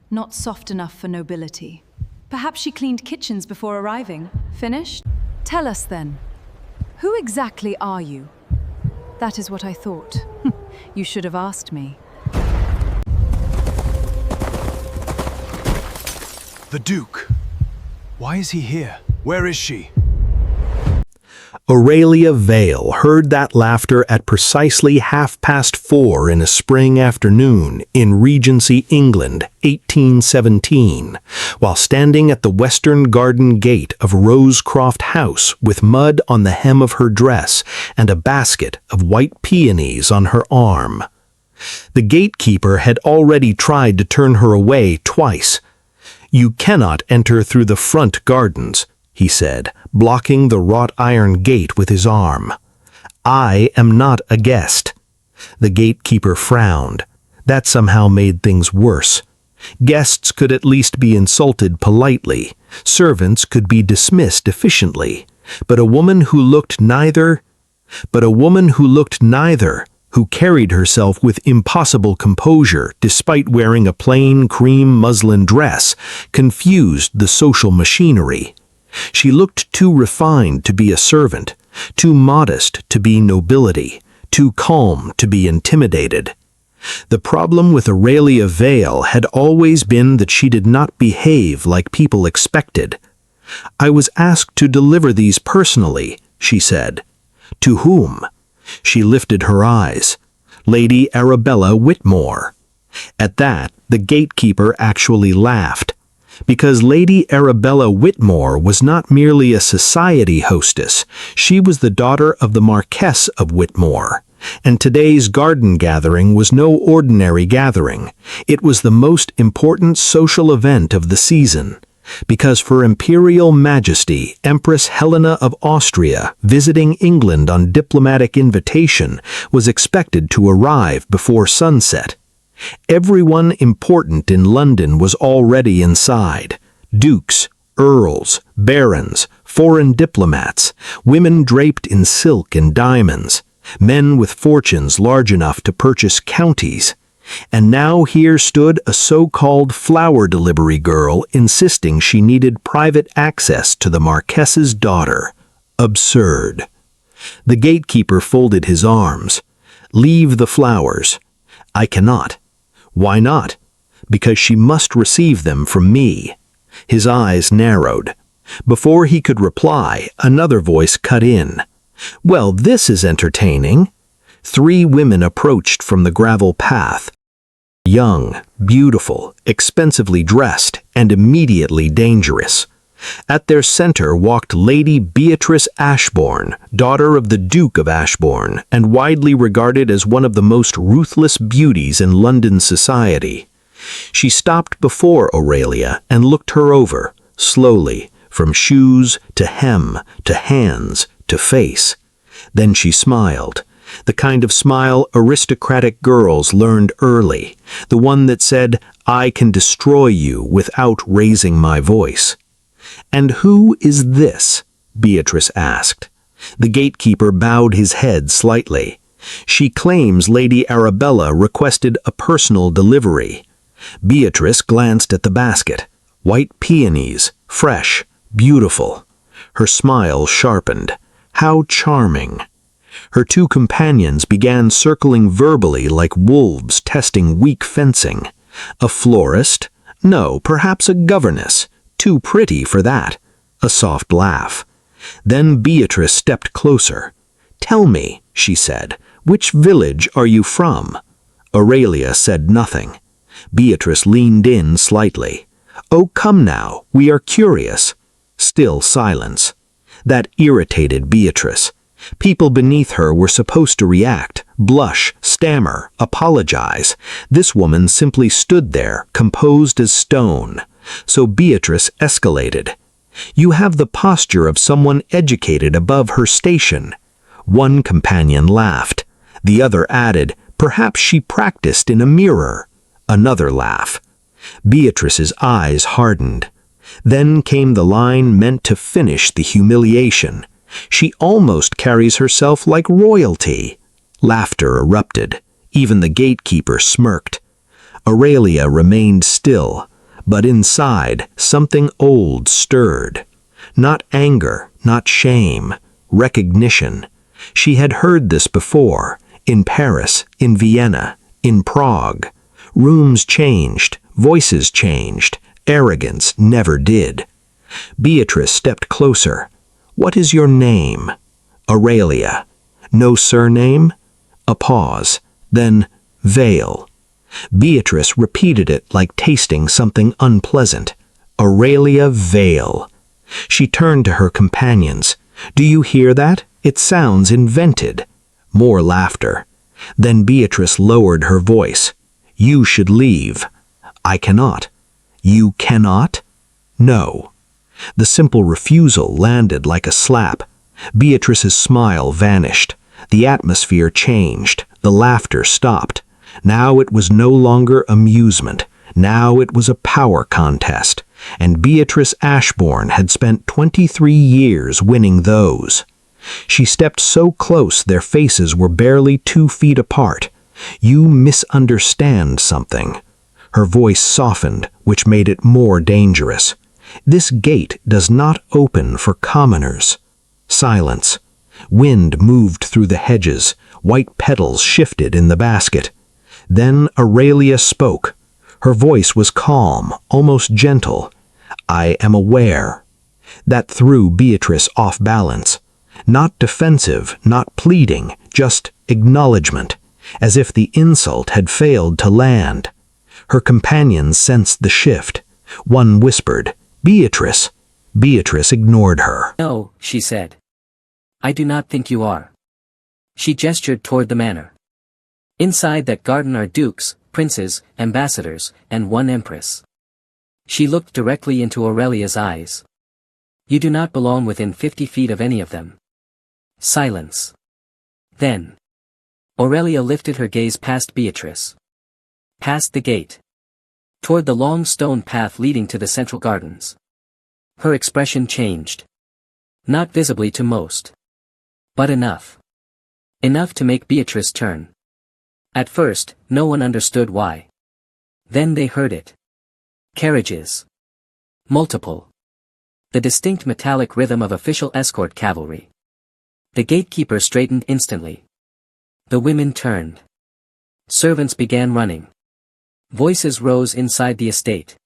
not soft enough for nobility. Perhaps she cleaned kitchens before arriving. Finished? Tell us then. Who exactly are you? That is what I thought. You should have asked me. The Duke. Why is he here? Where is she? Aurelia Vale heard that laughter at precisely 4:30 in a spring afternoon in Regency, England, 1817, while standing at the western garden gate of Rosecroft House with mud on the hem of her dress and a basket of white peonies on her arm. The gatekeeper had already tried to turn her away twice. "You cannot enter through the front gardens," he said, blocking the wrought iron gate with his arm. "I am not a guest." The gatekeeper frowned. That somehow made things worse. Guests could at least be insulted politely. Servants could be dismissed efficiently. But a woman who looked neither, who carried herself with impossible composure despite wearing a plain cream muslin dress, confused the social machinery. She looked too refined to be a servant, too modest to be nobility, too calm to be intimidated. The problem with Aurelia Vale had always been that she did not behave like people expected. "I was asked to deliver these personally," she said. "To whom?" She lifted her eyes. "Lady Arabella Whitmore." At that, the gatekeeper actually laughed. Because Lady Arabella Whitmore was not merely a society hostess, she was the daughter of the Marquess of Whitmore. And today's garden gathering was no ordinary gathering. It was the most important social event of the season. Because Her Imperial Majesty, Empress Helena of Austria, visiting England on diplomatic invitation, was expected to arrive before sunset. Everyone important in London was already inside. Dukes, earls, barons, foreign diplomats, women draped in silk and diamonds, men with fortunes large enough to purchase counties. And now here stood a so-called flower delivery girl insisting she needed private access to the Marquess's daughter. Absurd. The gatekeeper folded his arms. "Leave the flowers." "I cannot." "Why not?" "Because she must receive them from me." His eyes narrowed. Before he could reply, another voice cut in. "Well, this is entertaining." 3 women approached from the gravel path. Young, beautiful, expensively dressed, and immediately dangerous. At their center walked Lady Beatrice Ashbourne, daughter of the Duke of Ashbourne, and widely regarded as one of the most ruthless beauties in London society. She stopped before Aurelia and looked her over, slowly, from shoes to hem to hands to face. Then she smiled. The kind of smile aristocratic girls learned early, the one that said, "I can destroy you without raising my voice." "And who is this?" Beatrice asked. The gatekeeper bowed his head slightly. "She claims Lady Arabella requested a personal delivery." Beatrice glanced at the basket. White peonies, fresh, beautiful. Her smile sharpened. How charming. Her 2 companions began circling verbally like wolves testing weak fencing. A florist? No, perhaps a governess. Too pretty for that. A soft laugh. Then Beatrice stepped closer. "Tell me," she said, "which village are you from?" Aurelia said nothing. Beatrice leaned in slightly. "Oh, come now, we are curious." Still silence. That irritated Beatrice. People beneath her were supposed to react, blush, stammer, apologize. This woman simply stood there, composed as stone. So Beatrice escalated. "You have the posture of someone educated above her station." One companion laughed. The other added, "Perhaps she practiced in a mirror." Another laugh. Beatrice's eyes hardened. Then came the line meant to finish the humiliation. "She almost carries herself like royalty." Laughter erupted. Even the gatekeeper smirked. Aurelia remained still. But inside, something old stirred. Not anger, not shame, recognition. She had heard this before, in Paris, in Vienna, in Prague. Rooms changed, voices changed, arrogance never did. Beatrice stepped closer. "What is your name?" "Aurelia." "No surname?" A pause. Then, "Vale." Beatrice repeated it like tasting something unpleasant. "Aurelia Vale." She turned to her companions. "Do you hear that? It sounds invented." More laughter. Then Beatrice lowered her voice. "You should leave." "I cannot." "You cannot?" "No." The simple refusal landed like a slap. Beatrice's smile vanished. The atmosphere changed. The laughter stopped. Now it was no longer amusement. Now it was a power contest. And Beatrice Ashbourne had spent 23 years winning those. She stepped so close their faces were barely 2 feet apart. "You misunderstand something." Her voice softened, which made it more dangerous. "This gate does not open for commoners." Silence. Wind moved through the hedges. White petals shifted in the basket. Then Aurelia spoke. Her voice was calm, almost gentle. "I am aware." That threw Beatrice off balance. Not defensive, not pleading, just acknowledgement, as if the insult had failed to land. Her companions sensed the shift. One whispered, "Beatrice." Beatrice ignored her. "No," she said. "I do not think you are." She gestured toward the manor. "Inside that garden are dukes, princes, ambassadors, and one empress." She looked directly into Aurelia's eyes. "You do not belong within 50 feet of any of them." Silence. Then Aurelia lifted her gaze past Beatrice. Past the gate. Toward the long stone path leading to the central gardens. Her expression changed. Not visibly to most. But enough. Enough to make Beatrice turn. At first, no one understood why. Then they heard it. Carriages. Multiple. The distinct metallic rhythm of official escort cavalry. The gatekeeper straightened instantly. The women turned. Servants began running. Voices rose inside the estate.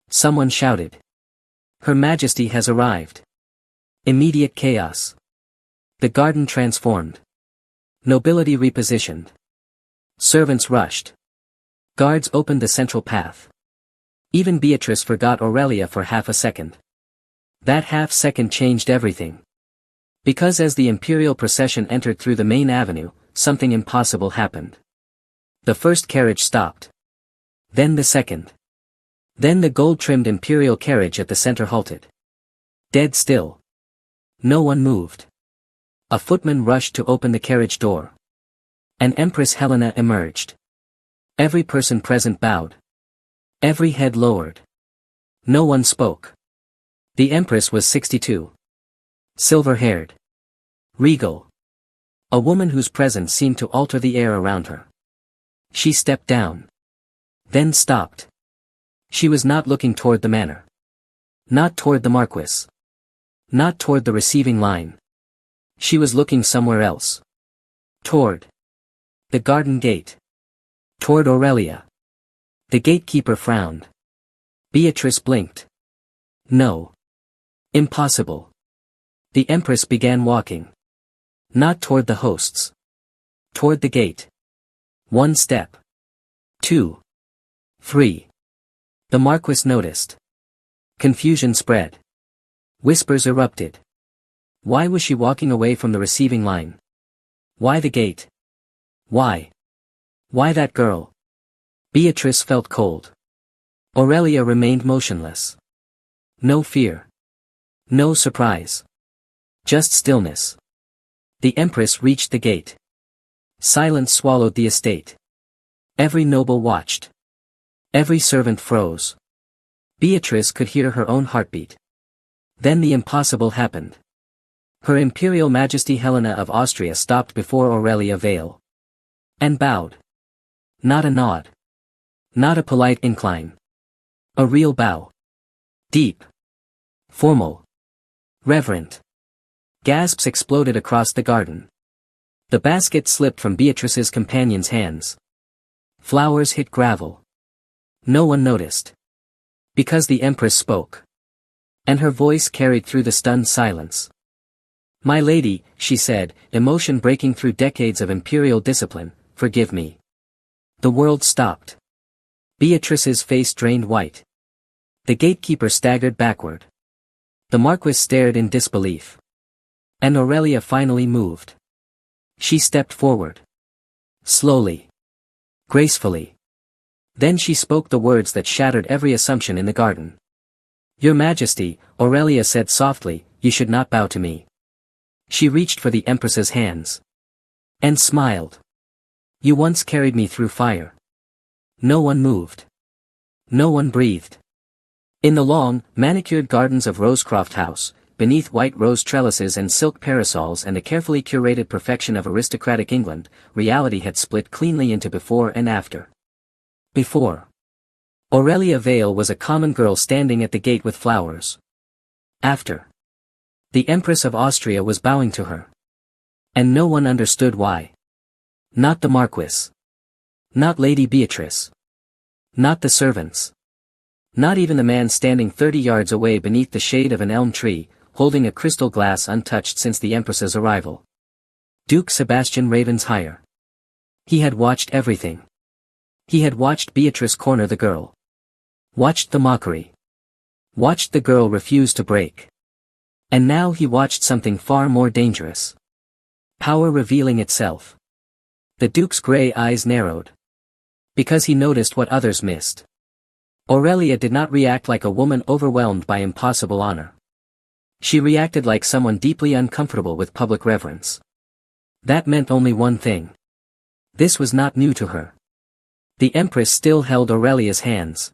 Someone shouted. "Her Majesty has arrived." Immediate chaos. The garden transformed. Nobility repositioned. Servants rushed. Guards opened the central path. Even Beatrice forgot Aurelia for half a second. That half second changed everything. Because as the imperial procession entered through the main avenue, something impossible happened. The first carriage stopped. Then the second. Then the gold-trimmed imperial carriage at the center halted. Dead still. No one moved. A footman rushed to open the carriage door. An Empress Helena emerged. Every person present bowed. Every head lowered. No one spoke. The Empress was 62. Silver-haired. Regal. A woman whose presence seemed to alter the air around her. She stepped down. Then stopped. She was not looking toward the manor. Not toward the Marquis. Not toward the receiving line. She was looking somewhere else. Toward the garden gate. Toward Aurelia. The gatekeeper frowned. Beatrice blinked. No. Impossible. The Empress began walking. Not toward the hosts. Toward the gate. 1 step. 2. 3. The Marquis noticed. Confusion spread. Whispers erupted. Why was she walking away from the receiving line? Why the gate? Why? Why that girl? Beatrice felt cold. Aurelia remained motionless. No fear. No surprise. Just stillness. The Empress reached the gate. Silence swallowed the estate. Every noble watched. Every servant froze. Beatrice could hear her own heartbeat. Then the impossible happened. Her Imperial Majesty Helena of Austria stopped before Aurelia Vale. And bowed. Not a nod. Not a polite incline. A real bow. Deep. Formal. Reverent. Gasps exploded across the garden. The basket slipped from Beatrice's companion's hands. Flowers hit gravel. No one noticed. Because the Empress spoke. And her voice carried through the stunned silence. "My lady," she said, emotion breaking through decades of imperial discipline, "forgive me." The world stopped. Beatrice's face drained white. The gatekeeper staggered backward. The Marquis stared in disbelief. And Aurelia finally moved. She stepped forward. Slowly. Gracefully. Then she spoke the words that shattered every assumption in the garden. "Your Majesty," Aurelia said softly, "you should not bow to me." She reached for the Empress's hands. And smiled. "You once carried me through fire." No one moved. No one breathed. In the long, manicured gardens of Rosecroft House, beneath white rose trellises and silk parasols and a carefully curated perfection of aristocratic England, reality had split cleanly into before and after. Before. Aurelia Vale was a common girl standing at the gate with flowers. After. The Empress of Austria was bowing to her. And no one understood why. Not the Marquis. Not Lady Beatrice. Not the servants. Not even the man standing 30 yards away beneath the shade of an elm tree, holding a crystal glass untouched since the Empress's arrival. Duke Sebastian Ravensheir. He had watched everything. He had watched Beatrice corner the girl. Watched the mockery. Watched the girl refuse to break. And now he watched something far more dangerous. Power revealing itself. The Duke's grey eyes narrowed. Because he noticed what others missed. Aurelia did not react like a woman overwhelmed by impossible honor. She reacted like someone deeply uncomfortable with public reverence. That meant only one thing. This was not new to her. The Empress still held Aurelia's hands.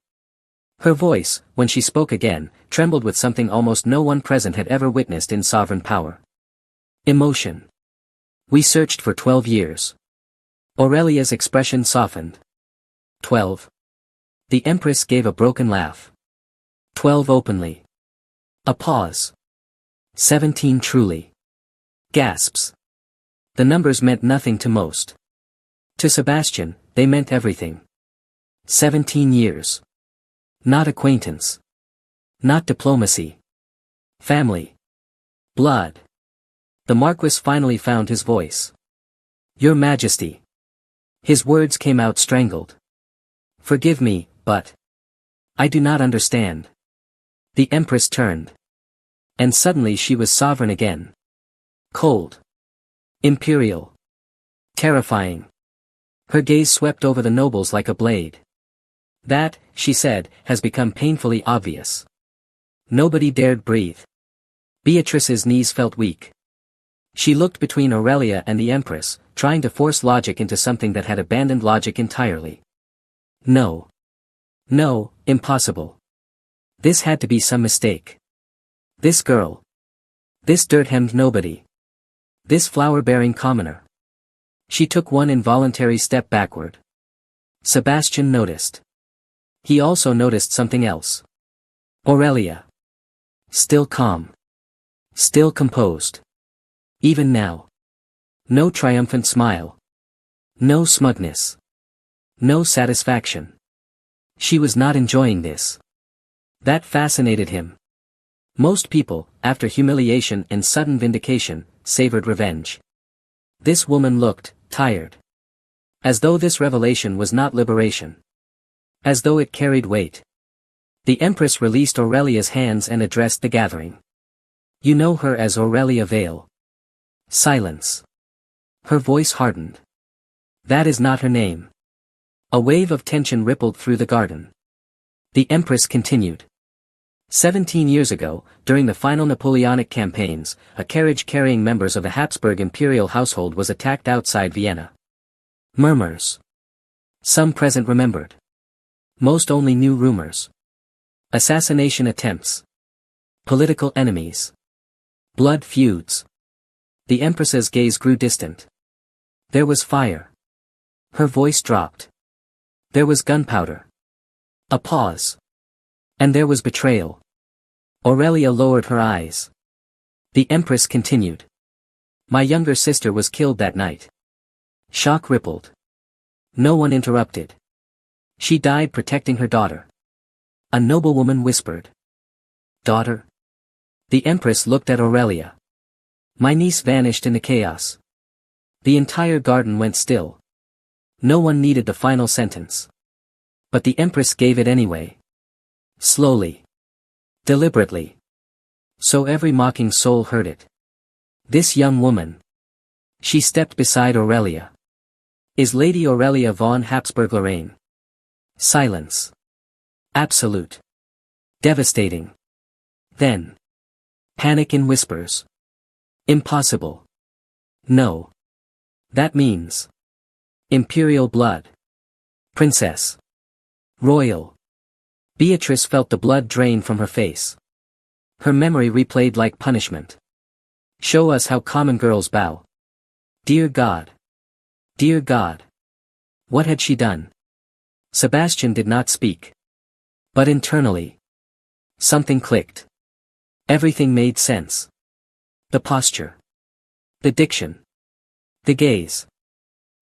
Her voice, when she spoke again, trembled with something almost no one present had ever witnessed in sovereign power. Emotion. "We searched for 12 years. Aurelia's expression softened. 12. The Empress gave a broken laugh. 12 openly. A pause. 17 truly. Gasps. The numbers meant nothing to most. To Sebastian, they meant everything. 17 years. Not acquaintance. Not diplomacy. Family. Blood. The Marquis finally found his voice. "Your Majesty." His words came out strangled. "Forgive me, but I do not understand." The Empress turned. And suddenly she was sovereign again. Cold. Imperial. Terrifying. Her gaze swept over the nobles like a blade. "That," she said, "has become painfully obvious." Nobody dared breathe. Beatrice's knees felt weak. She looked between Aurelia and the Empress, trying to force logic into something that had abandoned logic entirely. No. No, impossible. This had to be some mistake. This girl. This dirt-hemmed nobody. This flower-bearing commoner. She took one involuntary step backward. Sebastian noticed. He also noticed something else. Aurelia. Still calm. Still composed. Even now. No triumphant smile. No smugness. No satisfaction. She was not enjoying this. That fascinated him. Most people, after humiliation and sudden vindication, savored revenge. This woman looked tired. As though this revelation was not liberation. As though it carried weight. The Empress released Aurelia's hands and addressed the gathering. "You know her as Aurelia Vale." Silence. Her voice hardened. "That is not her name." A wave of tension rippled through the garden. The Empress continued. 17 years ago, during the final Napoleonic campaigns, a carriage carrying members of the Habsburg imperial household was attacked outside Vienna. Murmurs. Some present remembered. Most only knew rumors. Assassination attempts. Political enemies. Blood feuds. The Empress's gaze grew distant. There was fire. Her voice dropped. There was gunpowder. A pause. And there was betrayal. Aurelia lowered her eyes. The Empress continued. My younger sister was killed that night. Shock rippled. No one interrupted. She died protecting her daughter. A noblewoman whispered. Daughter? The Empress looked at Aurelia. My niece vanished in the chaos. The entire garden went still. No one needed the final sentence. But the Empress gave it anyway. Slowly. Deliberately. So every mocking soul heard it. This young woman. She stepped beside Aurelia. Is Lady Aurelia von Habsburg-Lorraine. Silence. Absolute. Devastating. Then. Panic in whispers. Impossible. No. That means. Imperial blood. Princess. Royal. Beatrice felt the blood drain from her face. Her memory replayed like punishment. Show us how common girls bow. Dear God. Dear God. What had she done? Sebastian did not speak. But internally. Something clicked. Everything made sense. The posture. The diction. The gaze.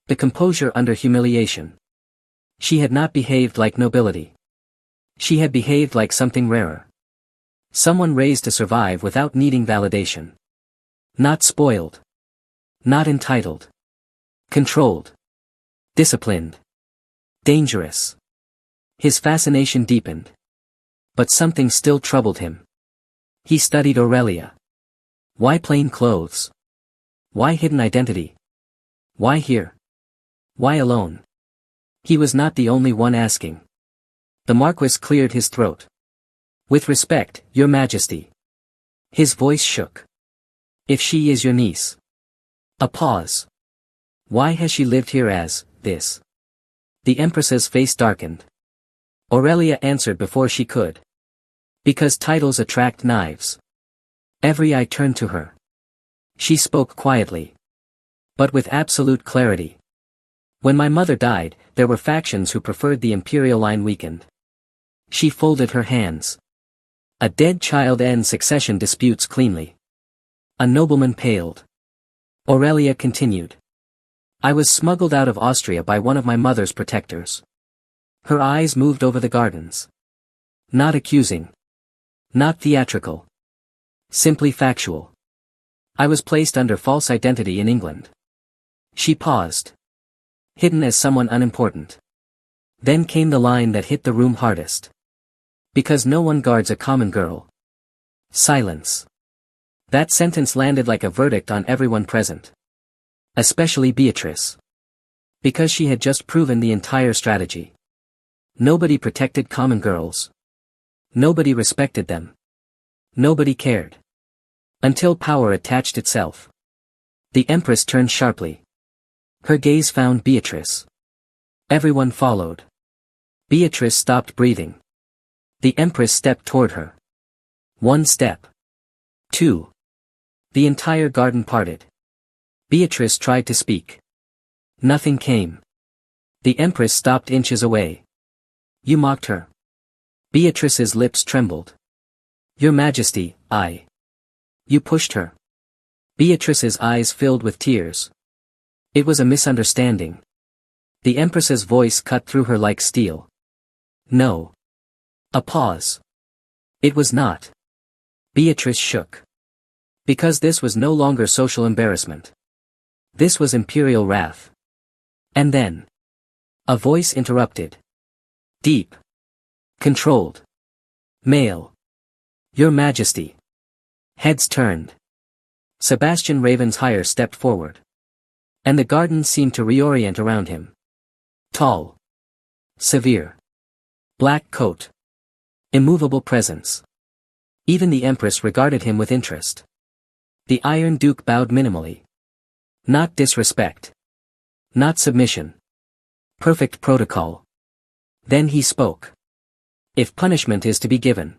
The composure under humiliation. She had not behaved like nobility. She had behaved like something rarer. Someone raised to survive without needing validation. Not spoiled. Not entitled. Controlled. Disciplined. Dangerous. His fascination deepened. But something still troubled him. He studied Aurelia. Why plain clothes? Why hidden identity? Why here? Why alone? He was not the only one asking. The Marquis cleared his throat. With respect, Your Majesty. His voice shook. If she is your niece. A pause. Why has she lived here as, this? The Empress's face darkened. Aurelia answered before she could. Because titles attract knives. Every eye turned to her. She spoke quietly. But with absolute clarity. When my mother died, there were factions who preferred the imperial line weakened. She folded her hands. A dead child ends succession disputes cleanly. A nobleman paled. Aurelia continued. I was smuggled out of Austria by one of my mother's protectors. Her eyes moved over the gardens. Not accusing. Not theatrical. Simply factual. I was placed under false identity in England. She paused. Hidden as someone unimportant. Then came the line that hit the room hardest. Because no one guards a common girl. Silence. That sentence landed like a verdict on everyone present. Especially Beatrice. Because she had just proven the entire strategy. Nobody protected common girls. Nobody respected them. Nobody cared. Until power attached itself. The Empress turned sharply. Her gaze found Beatrice. Everyone followed. Beatrice stopped breathing. The Empress stepped toward her. 1 step. 2. The entire garden parted. Beatrice tried to speak. Nothing came. The Empress stopped inches away. You mocked her. Beatrice's lips trembled. Your Majesty, I. You pushed her. Beatrice's eyes filled with tears. It was a misunderstanding. The Empress's voice cut through her like steel. No. A pause. It was not. Beatrice shook. Because this was no longer social embarrassment. This was imperial wrath. And then. A voice interrupted. Deep. Controlled. Male. Your Majesty. Heads turned. Sebastian Ravensheir stepped forward. And the garden seemed to reorient around him. Tall. Severe. Black coat. Immovable presence. Even the Empress regarded him with interest. The Iron Duke bowed minimally. Not disrespect. Not submission. Perfect protocol. Then he spoke. If punishment is to be given.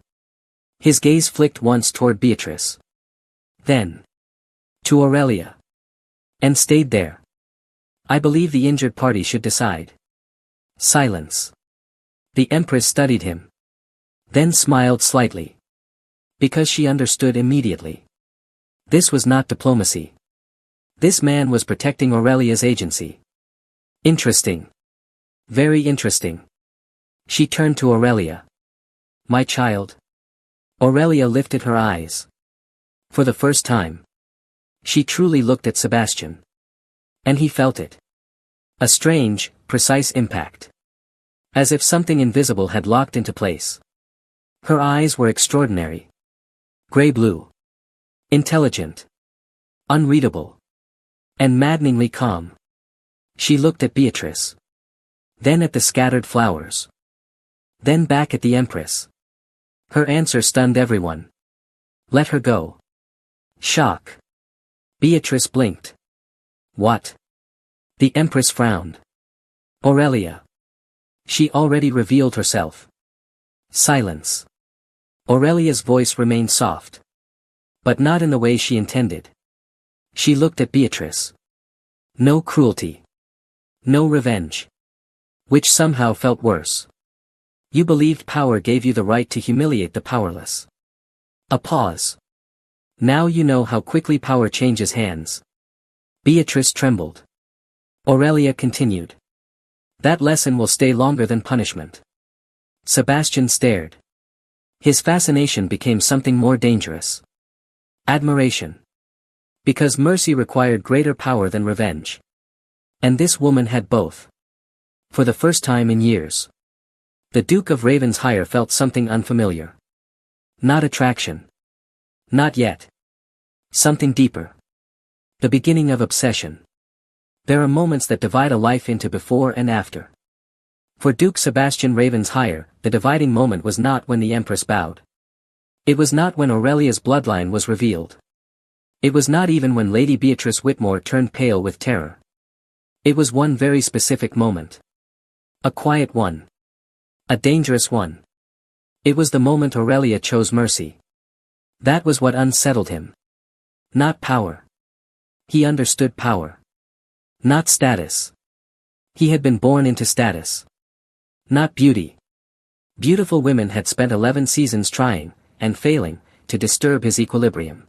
His gaze flicked once toward Beatrice. Then. To Aurelia. And stayed there. I believe the injured party should decide. Silence. The Empress studied him. Then smiled slightly. Because she understood immediately. This was not diplomacy. This man was protecting Aurelia's agency. Interesting. Very interesting. She turned to Aurelia. My child. Aurelia lifted her eyes. For the first time. She truly looked at Sebastian. And he felt it. A strange, precise impact. As if something invisible had locked into place. Her eyes were extraordinary. Gray-blue. Intelligent. Unreadable. And maddeningly calm. She looked at Beatrice. Then at the scattered flowers. Then back at the Empress. Her answer stunned everyone. Let her go. Shock. Beatrice blinked. What? The Empress frowned. Aurelia. She already revealed herself. Silence. Aurelia's voice remained soft. But not in the way she intended. She looked at Beatrice. No cruelty. No revenge. Which somehow felt worse. You believed power gave you the right to humiliate the powerless. A pause. Now you know how quickly power changes hands. Beatrice trembled. Aurelia continued. That lesson will stay longer than punishment. Sebastian stared. His fascination became something more dangerous. Admiration. Because mercy required greater power than revenge. And this woman had both. For the first time in years. The Duke of Ravensshire felt something unfamiliar. Not attraction. Not yet. Something deeper. The beginning of obsession. There are moments that divide a life into before and after. For Duke Sebastian Ravensshire, the dividing moment was not when the Empress bowed. It was not when Aurelia's bloodline was revealed. It was not even when Lady Beatrice Whitmore turned pale with terror. It was one very specific moment. A quiet one. A dangerous one. It was the moment Aurelia chose mercy. That was what unsettled him. Not power. He understood power. Not status. He had been born into status. Not beauty. Beautiful women had spent 11 seasons trying, and failing, to disturb his equilibrium.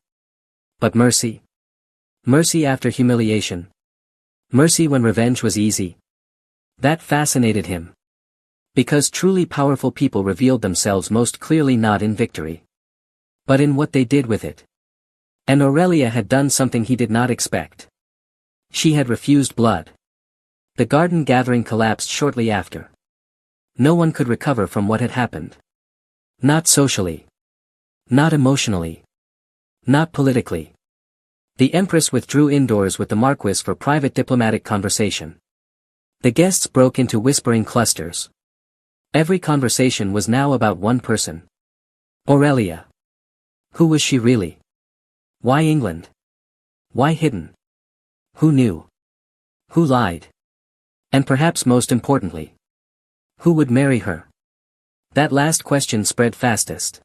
But mercy? Mercy after humiliation. Mercy when revenge was easy. That fascinated him. Because truly powerful people revealed themselves most clearly not in victory. But in what they did with it. And Aurelia had done something he did not expect. She had refused blood. The garden gathering collapsed shortly after. No one could recover from what had happened. Not socially. Not emotionally. Not politically. The Empress withdrew indoors with the Marquis for private diplomatic conversation. The guests broke into whispering clusters. Every conversation was now about one person. Aurelia. Who was she really? Why England? Why hidden? Who knew? Who lied? And perhaps most importantly, who would marry her? That last question spread fastest.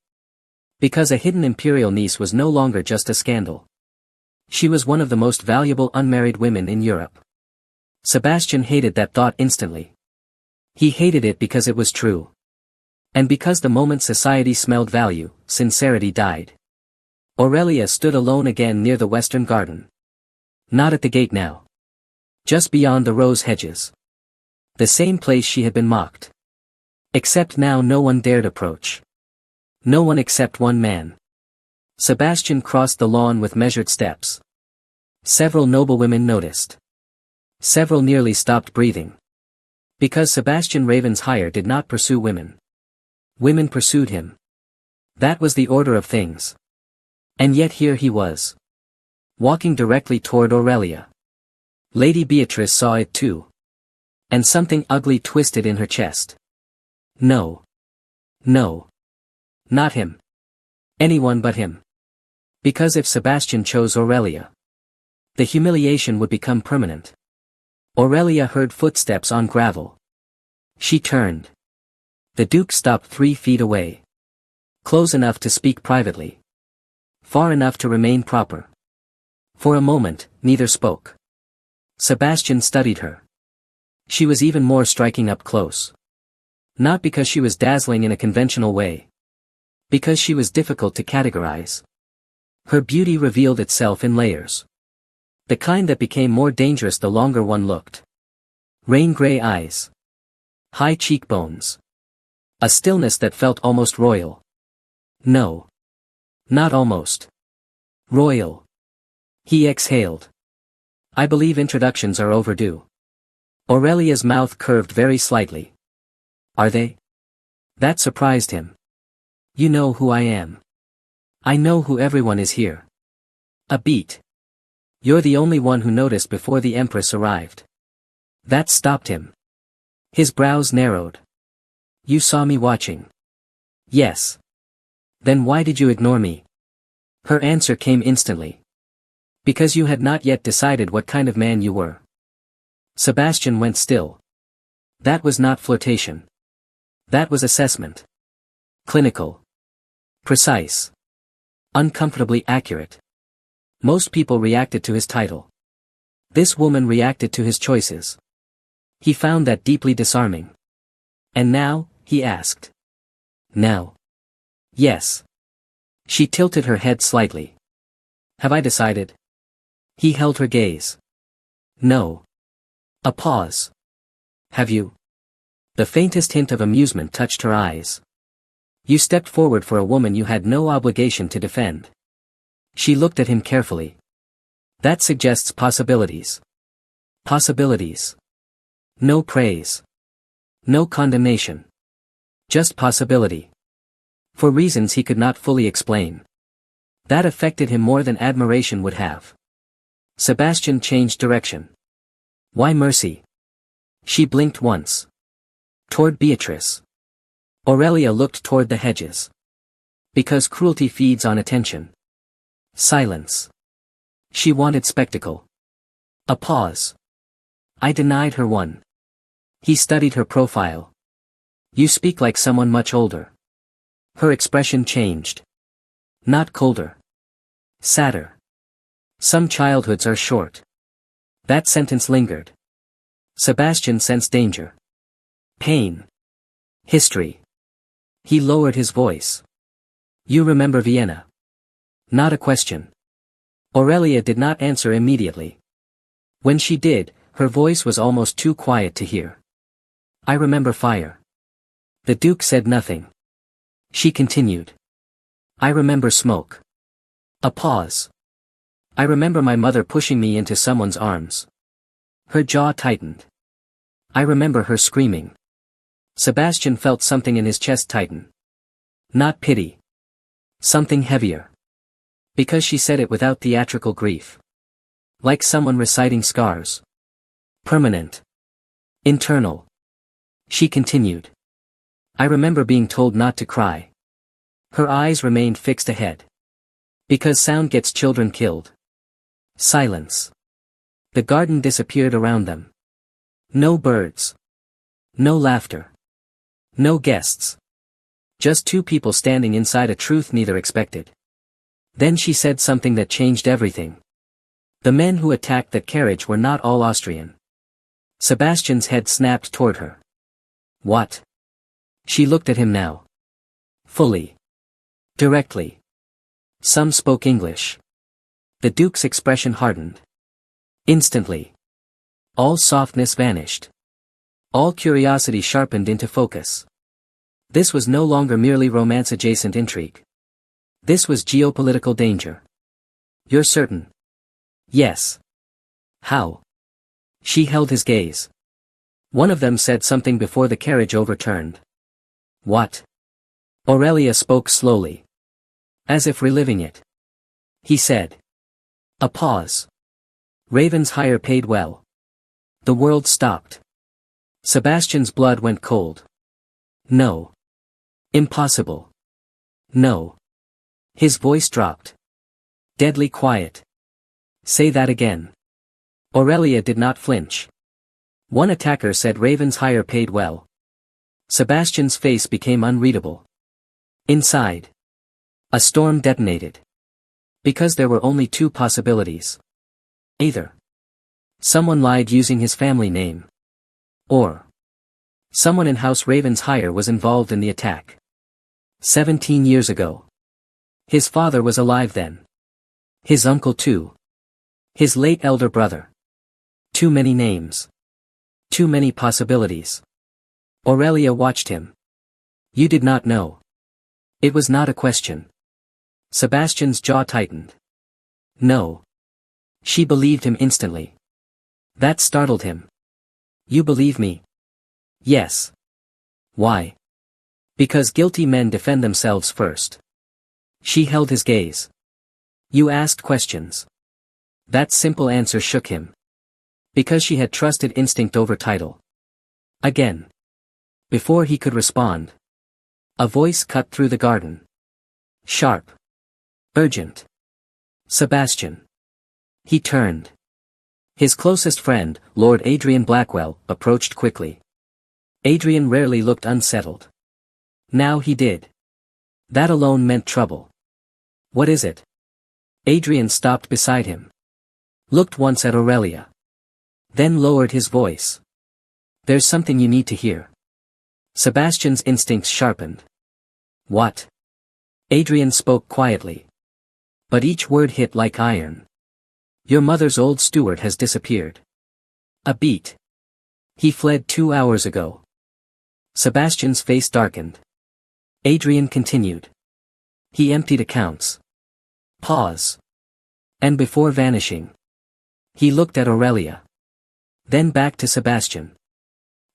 Because a hidden imperial niece was no longer just a scandal. She was one of the most valuable unmarried women in Europe. Sebastian hated that thought instantly. He hated it because it was true. And because the moment society smelled value, sincerity died. Aurelia stood alone again near the western garden. Not at the gate now. Just beyond the rose hedges. The same place she had been mocked. Except now no one dared approach. No one except one man. Sebastian crossed the lawn with measured steps. Several noblewomen noticed. Several nearly stopped breathing. Because Sebastian Ravensshire did not pursue women. Women pursued him. That was the order of things. And yet here he was. Walking directly toward Aurelia. Lady Beatrice saw it too. And something ugly twisted in her chest. No. No. Not him. Anyone but him. Because if Sebastian chose Aurelia, the humiliation would become permanent. Aurelia heard footsteps on gravel. She turned. The Duke stopped 3 feet away. Close enough to speak privately. Far enough to remain proper. For a moment, neither spoke. Sebastian studied her. She was even more striking up close. Not because she was dazzling in a conventional way, Because she was difficult to categorize. Her beauty revealed itself in layers. The kind that became more dangerous the longer one looked. Rain-gray eyes. High cheekbones. A stillness that felt almost royal. No. Not almost. Royal. He exhaled. I believe introductions are overdue. Aurelia's mouth curved very slightly. Are they? That surprised him. You know who I am. I know who everyone is here. A beat. You're the only one who noticed before the Empress arrived. That stopped him. His brows narrowed. You saw me watching. Yes. Then why did you ignore me? Her answer came instantly. Because you had not yet decided what kind of man you were. Sebastian went still. That was not flirtation. That was assessment. Clinical. Precise. Uncomfortably accurate. Most people reacted to his title. This woman reacted to his choices. He found that deeply disarming. And now, he asked. Now. Yes. She tilted her head slightly. Have I decided? He held her gaze. No. A pause. Have you? The faintest hint of amusement touched her eyes. You stepped forward for a woman you had no obligation to defend. She looked at him carefully. That suggests possibilities. Possibilities. No praise. No condemnation. Just possibility. For reasons he could not fully explain. That affected him more than admiration would have. Sebastian changed direction. Why mercy? She blinked once. Toward Beatrice. Aurelia looked toward the hedges. Because cruelty feeds on attention. Silence. She wanted spectacle. A pause. I denied her one. He studied her profile. You speak like someone much older. Her expression changed. Not colder. Sadder. Some childhoods are short. That sentence lingered. Sebastian sensed danger. Pain. History. He lowered his voice. You remember Vienna? Not a question. Aurelia did not answer immediately. When she did, her voice was almost too quiet to hear. I remember fire. The Duke said nothing. She continued. I remember smoke. A pause. I remember my mother pushing me into someone's arms. Her jaw tightened. I remember her screaming. Sebastian felt something in his chest tighten. Not pity. Something heavier. Because she said it without theatrical grief. Like someone reciting scars. Permanent. Internal. She continued. I remember being told not to cry. Her eyes remained fixed ahead. Because sound gets children killed. Silence. The garden disappeared around them. No birds. No laughter. No guests. Just two people standing inside a truth neither expected. Then she said something that changed everything. The men who attacked that carriage were not all Austrian. Sebastian's head snapped toward her. What? She looked at him now. Fully. Directly. Some spoke English. The Duke's expression hardened. Instantly. All softness vanished. All curiosity sharpened into focus. This was no longer merely romance-adjacent intrigue. This was geopolitical danger. You're certain? Yes. How? She held his gaze. One of them said something before the carriage overturned. What? Aurelia spoke slowly. As if reliving it. He said. A pause. Ravens hire paid well. The world stopped. Sebastian's blood went cold. No. Impossible. No. His voice dropped. Deadly quiet. Say that again. Aurelia did not flinch. One attacker said ravens hire paid well. Sebastian's face became unreadable. Inside. A storm detonated. Because there were only two possibilities. Either. Someone lied using his family name. Or. Someone in House Raven's hire was involved in the attack. 17 years ago. His father was alive then. His uncle too. His late elder brother. Too many names. Too many possibilities. Aurelia watched him. You did not know. It was not a question. Sebastian's jaw tightened. No. She believed him instantly. That startled him. You believe me? Yes. Why? Because guilty men defend themselves first. She held his gaze. You asked questions. That simple answer shook him. Because she had trusted instinct over title. Again. Before he could respond. A voice cut through the garden. Sharp. Urgent. Sebastian. He turned. His closest friend, Lord Adrian Blackwell, approached quickly. Adrian rarely looked unsettled. Now he did. That alone meant trouble. What is it? Adrian stopped beside him. Looked once at Aurelia. Then lowered his voice. There's something you need to hear. Sebastian's instincts sharpened. What? Adrian spoke quietly. But each word hit like iron. Your mother's old steward has disappeared. A beat. He fled 2 hours ago. Sebastian's face darkened. Adrian continued. He emptied accounts. Pause. And before vanishing. He looked at Aurelia. Then back to Sebastian.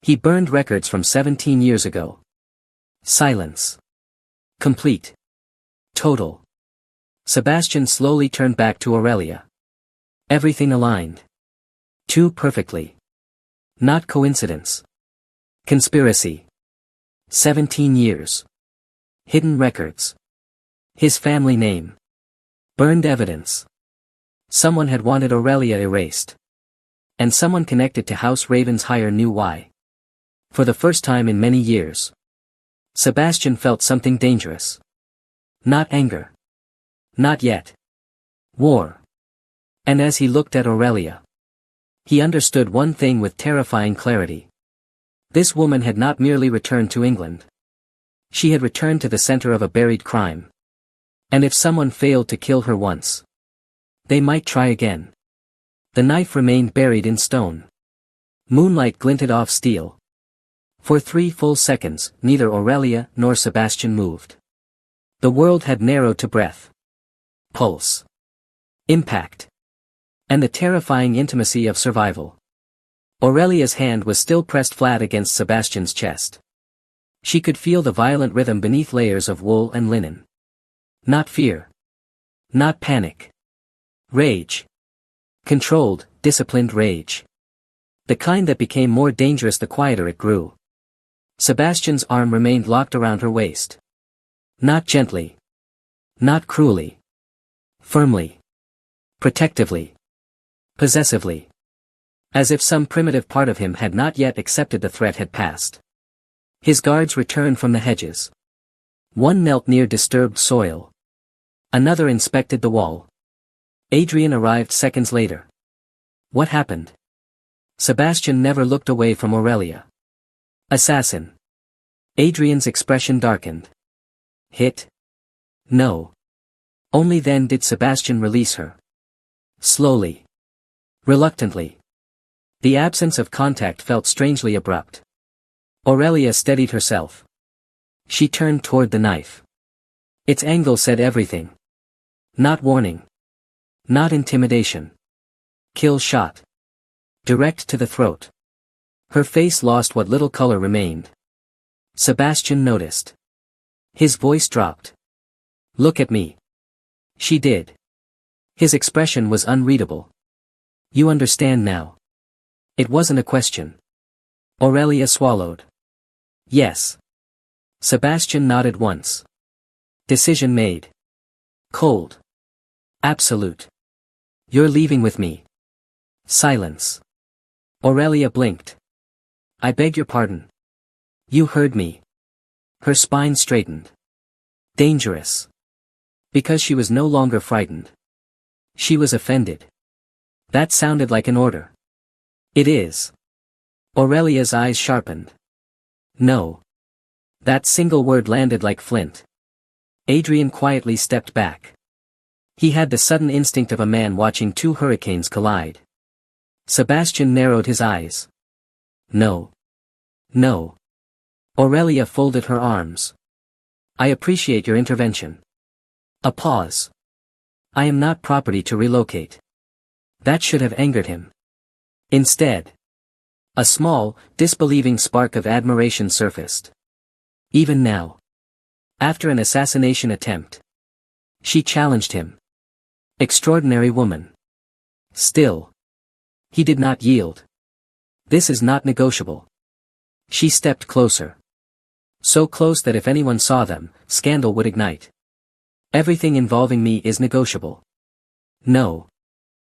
He burned records from 17 years ago. Silence. Complete. Total. Sebastian slowly turned back to Aurelia. Everything aligned. Too perfectly. Not coincidence. Conspiracy. 17 years. Hidden records. His family name. Burned evidence. Someone had wanted Aurelia erased. And someone connected to House Ravensshire knew why. For the first time in many years. Sebastian felt something dangerous. Not anger. Not yet. War. And as he looked at Aurelia, he understood one thing with terrifying clarity. This woman had not merely returned to England. She had returned to the center of a buried crime. And if someone failed to kill her once, they might try again. The knife remained buried in stone. Moonlight glinted off steel. For 3 full seconds, neither Aurelia nor Sebastian moved. The world had narrowed to breath. Pulse. Impact. And the terrifying intimacy of survival. Aurelia's hand was still pressed flat against Sebastian's chest. She could feel the violent rhythm beneath layers of wool and linen. Not fear. Not panic. Rage. Controlled, disciplined rage. The kind that became more dangerous the quieter it grew. Sebastian's arm remained locked around her waist. Not gently. Not cruelly. Firmly. Protectively. Possessively. As if some primitive part of him had not yet accepted the threat had passed. His guards returned from the hedges. One knelt near disturbed soil. Another inspected the wall. Adrian arrived seconds later. What happened? Sebastian never looked away from Aurelia. Assassin. Adrian's expression darkened. Hit? No. Only then did Sebastian release her. Slowly. Reluctantly. The absence of contact felt strangely abrupt. Aurelia steadied herself. She turned toward the knife. Its angle said everything. Not warning. Not intimidation. Kill shot. Direct to the throat. Her face lost what little color remained. Sebastian noticed. His voice dropped. Look at me. She did. His expression was unreadable. You understand now. It wasn't a question. Aurelia swallowed. Yes. Sebastian nodded once. Decision made. Cold. Absolute. You're leaving with me. Silence. Aurelia blinked. I beg your pardon. You heard me. Her spine straightened. Dangerous. Because she was no longer frightened. She was offended. That sounded like an order. It is. Aurelia's eyes sharpened. No. That single word landed like flint. Adrian quietly stepped back. He had the sudden instinct of a man watching two hurricanes collide. Sebastian narrowed his eyes. No. No. Aurelia folded her arms. I appreciate your intervention. A pause. I am not property to relocate. That should have angered him. Instead, a small, disbelieving spark of admiration surfaced. Even now, after an assassination attempt, she challenged him. Extraordinary woman. Still, he did not yield. This is not negotiable. She stepped closer. So close that if anyone saw them, scandal would ignite. Everything involving me is negotiable. No.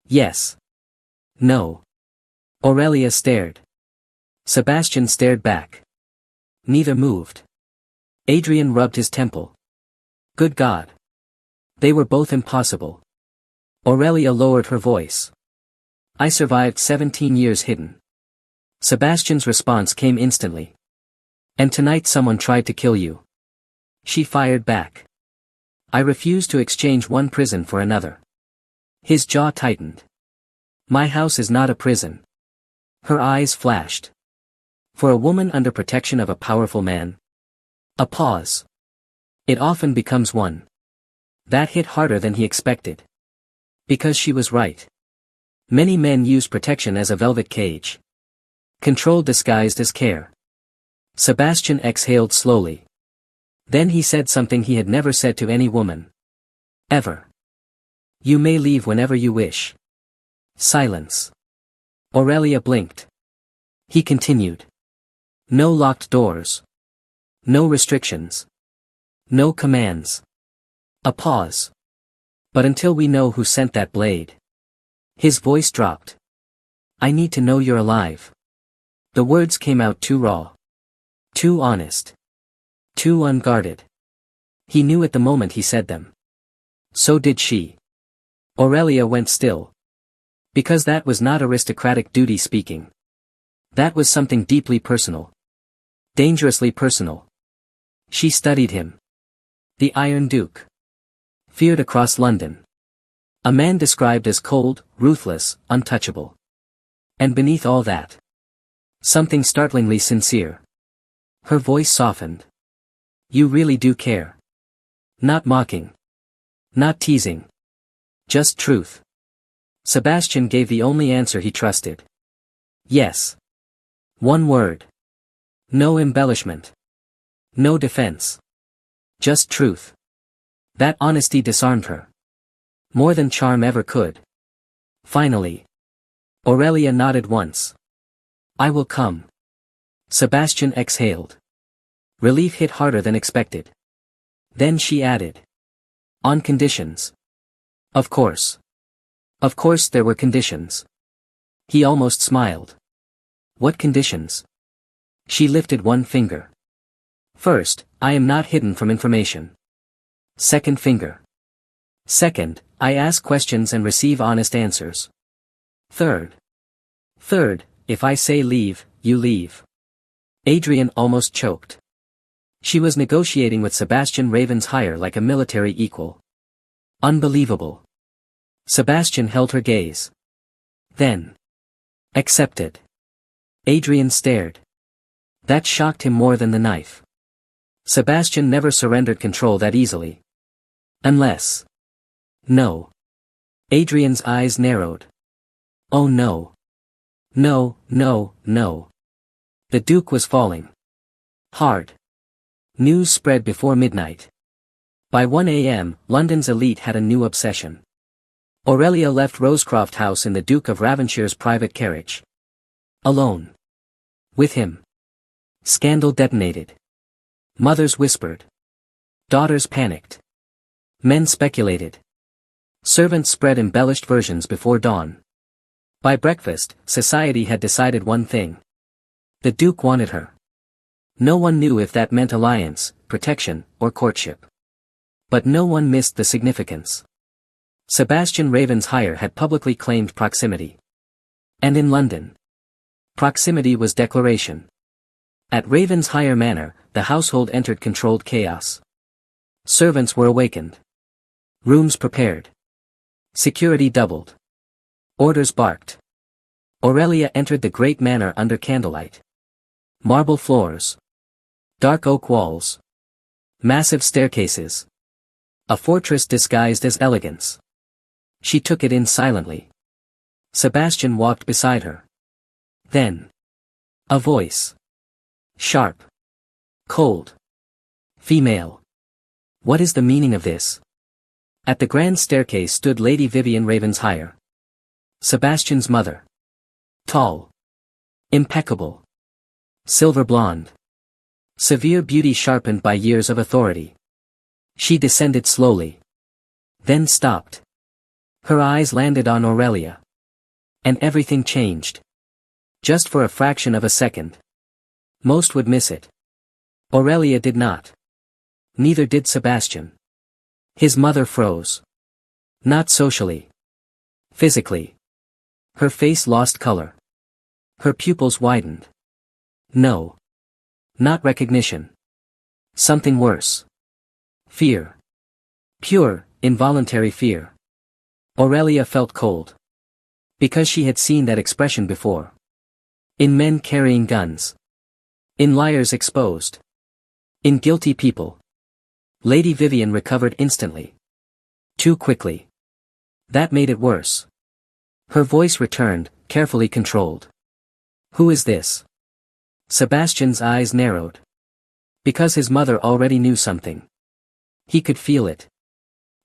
Yes. No. Aurelia stared. Sebastian stared back. Neither moved. Adrian rubbed his temple. Good God. They were both impossible. Aurelia lowered her voice. I survived 17 years hidden. Sebastian's response came instantly. And tonight someone tried to kill you. She fired back. I refuse to exchange one prison for another. His jaw tightened. My house is not a prison. Her eyes flashed. For a woman under protection of a powerful man. A pause. It often becomes one. That hit harder than he expected. Because she was right. Many men use protection as a velvet cage. Control disguised as care. Sebastian exhaled slowly. Then he said something he had never said to any woman. Ever. You may leave whenever you wish. Silence. Aurelia blinked. He continued. No locked doors. No restrictions. No commands. A pause. But until we know who sent that blade. His voice dropped. I need to know you're alive. The words came out too raw. Too honest. Too unguarded. He knew at the moment he said them. So did she. Aurelia went still. Because that was not aristocratic duty speaking. That was something deeply personal. Dangerously personal. She studied him. The Iron Duke. Feared across London. A man described as cold, ruthless, untouchable. And beneath all that, something startlingly sincere. Her voice softened. You really do care. Not mocking. Not teasing. Just truth. Sebastian gave the only answer he trusted. Yes. One word. No embellishment. No defense. Just truth. That honesty disarmed her. More than charm ever could. Finally. Aurelia nodded once. I will come. Sebastian exhaled. Relief hit harder than expected. Then she added. On conditions. Of course. Of course there were conditions. He almost smiled. What conditions? She lifted one finger. First, I am not hidden from information. Second finger. Second, I ask questions and receive honest answers. Third, if I say leave, you leave. Adrian almost choked. She was negotiating with Sebastian Ravensheyer like a military equal. Unbelievable. Sebastian held her gaze. Then. Accepted. Adrian stared. That shocked him more than the knife. Sebastian never surrendered control that easily. Unless. No. Adrian's eyes narrowed. Oh no. No, no, no. The Duke was falling. Hard. News spread before midnight. By 1 a.m., London's elite had a new obsession. Aurelia left Rosecroft House in the Duke of Ravenshire's private carriage. Alone. With him. Scandal detonated. Mothers whispered. Daughters panicked. Men speculated. Servants spread embellished versions before dawn. By breakfast, society had decided one thing. The Duke wanted her. No one knew if that meant alliance, protection, or courtship. But no one missed the significance. Sebastian Ravensheyer had publicly claimed proximity. And in London, proximity was declaration. At Ravensheyer Manor, the household entered controlled chaos. Servants were awakened. Rooms prepared. Security doubled. Orders barked. Aurelia entered the great manor under candlelight. Marble floors. Dark oak walls. Massive staircases. A fortress disguised as elegance. She took it in silently. Sebastian walked beside her. Then. A voice. Sharp. Cold. Female. What is the meaning of this? At the grand staircase stood Lady Vivian Ravenshire. Sebastian's mother. Tall. Impeccable. Silver blonde. Severe beauty sharpened by years of authority. She descended slowly. Then stopped. Her eyes landed on Aurelia. And everything changed. Just for a fraction of a second. Most would miss it. Aurelia did not. Neither did Sebastian. His mother froze. Not socially. Physically. Her face lost color. Her pupils widened. No. Not recognition. Something worse. Fear. Pure, involuntary fear. Aurelia felt cold. Because she had seen that expression before. In men carrying guns. In liars exposed. In guilty people. Lady Vivian recovered instantly. Too quickly. That made it worse. Her voice returned, carefully controlled. Who is this? Sebastian's eyes narrowed. Because his mother already knew something. He could feel it.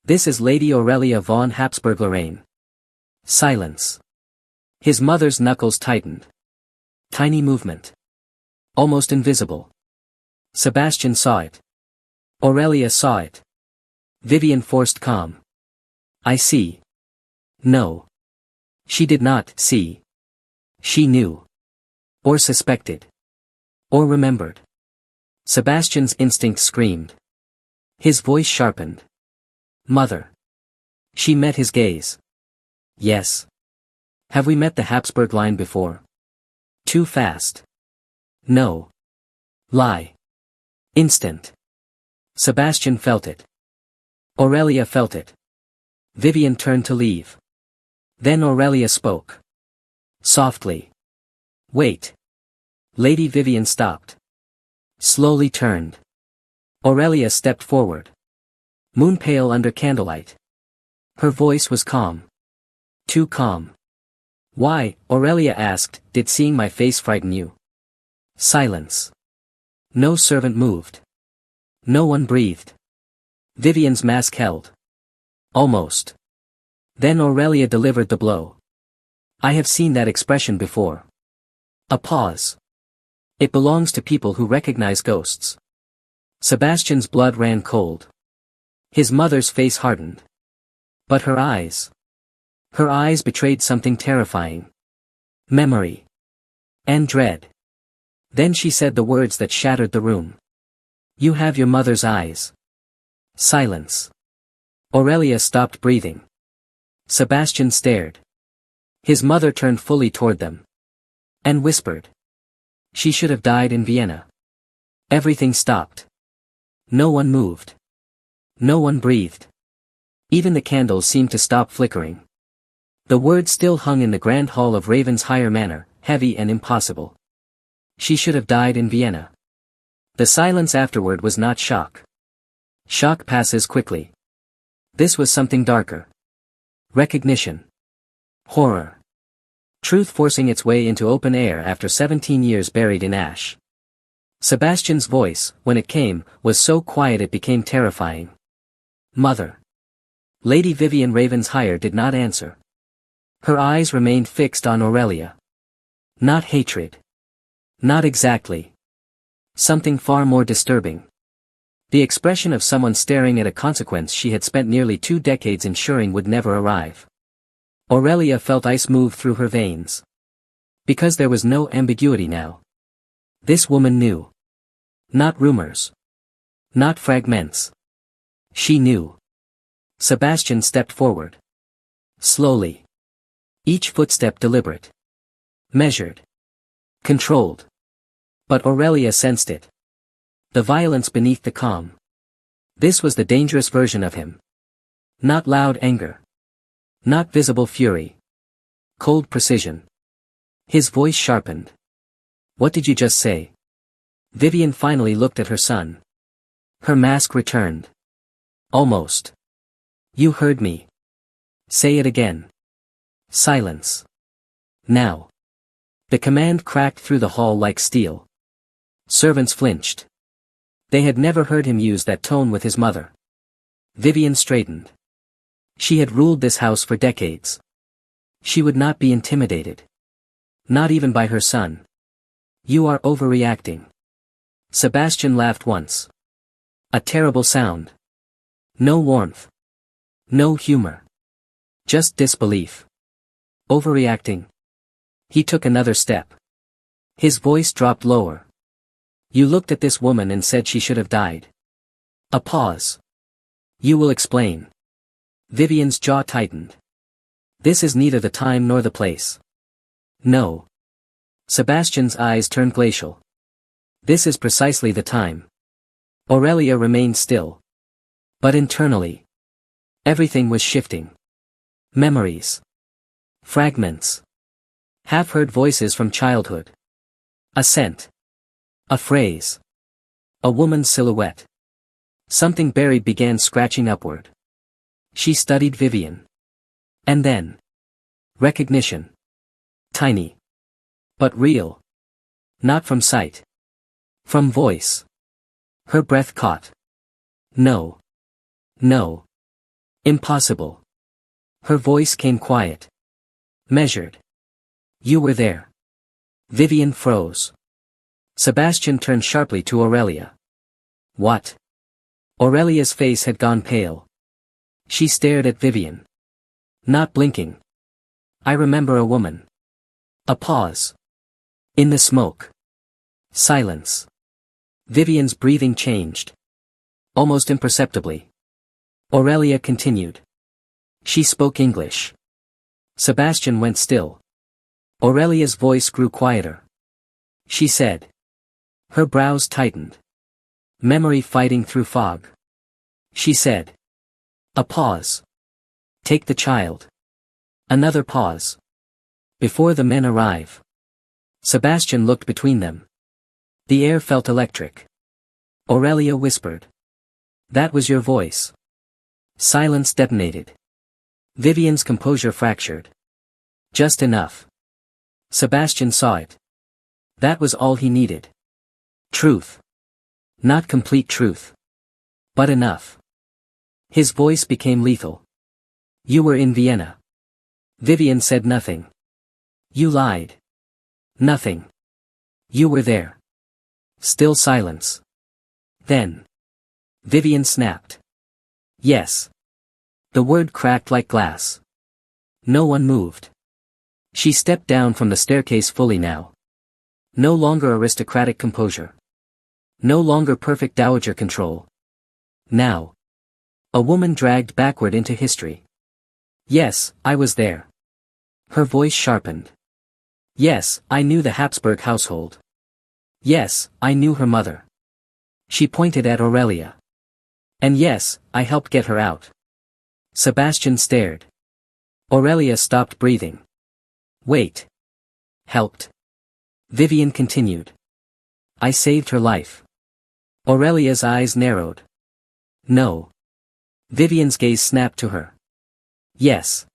This is Lady Aurelia von Habsburg-Lorraine. Silence. His mother's knuckles tightened. Tiny movement. Almost invisible. Sebastian saw it. Aurelia saw it. Vivian forced calm. I see. No. She did not see. She knew. Or suspected. Or remembered. Sebastian's instinct screamed. His voice sharpened. Mother. She met his gaze. Yes. Have we met the Habsburg line before? Too fast. No. Lie. Instant. Sebastian felt it. Aurelia felt it. Vivian turned to leave. Then Aurelia spoke. Softly. Wait. Lady Vivian stopped. Slowly turned. Aurelia stepped forward. Moon pale under candlelight. Her voice was calm. Too calm. Why, Aurelia asked, did seeing my face frighten you? Silence. No servant moved. No one breathed. Vivian's mask held. Almost. Then Aurelia delivered the blow. I have seen that expression before. A pause. It belongs to people who recognize ghosts. Sebastian's blood ran cold. His mother's face hardened. But her eyes. Her eyes betrayed something terrifying. Memory. And dread. Then she said the words that shattered the room. You have your mother's eyes. Silence. Aurelia stopped breathing. Sebastian stared. His mother turned fully toward them. And whispered. She should have died in Vienna. Everything stopped. No one moved. No one breathed. Even the candles seemed to stop flickering. The words still hung in the grand hall of Ravensshire Manor, heavy and impossible. She should have died in Vienna. The silence afterward was not shock. Shock passes quickly. This was something darker. Recognition. Horror. Truth forcing its way into open air after 17 years buried in ash. Sebastian's voice, when it came, was so quiet it became terrifying. Mother. Lady Vivian Ravensshire did not answer. Her eyes remained fixed on Aurelia. Not hatred. Not exactly. Something far more disturbing. The expression of someone staring at a consequence she had spent nearly 2 decades ensuring would never arrive. Aurelia felt ice move through her veins. Because there was no ambiguity now. This woman knew. Not rumors. Not fragments. She knew. Sebastian stepped forward. Slowly. Each footstep deliberate. Measured. Controlled. But Aurelia sensed it. The violence beneath the calm. This was the dangerous version of him. Not loud anger. Not visible fury. Cold precision. His voice sharpened. What did you just say? Vivian finally looked at her son. Her mask returned. Almost. You heard me. Say it again. Silence. Now. The command cracked through the hall like steel. Servants flinched. They had never heard him use that tone with his mother. Vivian straightened. She had ruled this house for decades. She would not be intimidated. Not even by her son. You are overreacting. Sebastian laughed once. A terrible sound. No warmth. No humor. Just disbelief. Overreacting. He took another step. His voice dropped lower. You looked at this woman and said she should have died. A pause. You will explain. Vivian's jaw tightened. This is neither the time nor the place. No. Sebastian's eyes turned glacial. This is precisely the time. Aurelia remained still. But internally. Everything was shifting. Memories. Fragments. Half-heard voices from childhood. A scent. A phrase. A woman's silhouette. Something buried began scratching upward. She studied Vivian. And then. Recognition. Tiny. But real. Not from sight. From voice. Her breath caught. No. No. Impossible. Her voice came quiet. Measured. You were there. Vivian froze. Sebastian turned sharply to Aurelia. What? Aurelia's face had gone pale. She stared at Vivian. Not blinking. I remember a woman. A pause. In the smoke. Silence. Vivian's breathing changed. Almost imperceptibly. Aurelia continued. She spoke English. Sebastian went still. Aurelia's voice grew quieter. She said. Her brows tightened. Memory fighting through fog. She said. A pause. Take the child. Another pause. Before the men arrive. Sebastian looked between them. The air felt electric. Aurelia whispered. That was your voice. Silence detonated. Vivian's composure fractured. Just enough. Sebastian saw it. That was all he needed. Truth. Not complete truth. But enough. His voice became lethal. You were in Vienna. Vivian said nothing. You lied. Nothing. You were there. Still silence. Then. Vivian snapped. Yes. The word cracked like glass. No one moved. She stepped down from the staircase fully now. No longer aristocratic composure. No longer perfect dowager control. Now. A woman dragged backward into history. Yes, I was there. Her voice sharpened. Yes, I knew the Habsburg household. Yes, I knew her mother. She pointed at Aurelia. And yes, I helped get her out. Sebastian stared. Aurelia stopped breathing. Wait. Helped. Vivian continued. I saved her life. Aurelia's eyes narrowed. No. Vivian's gaze snapped to her. Yes.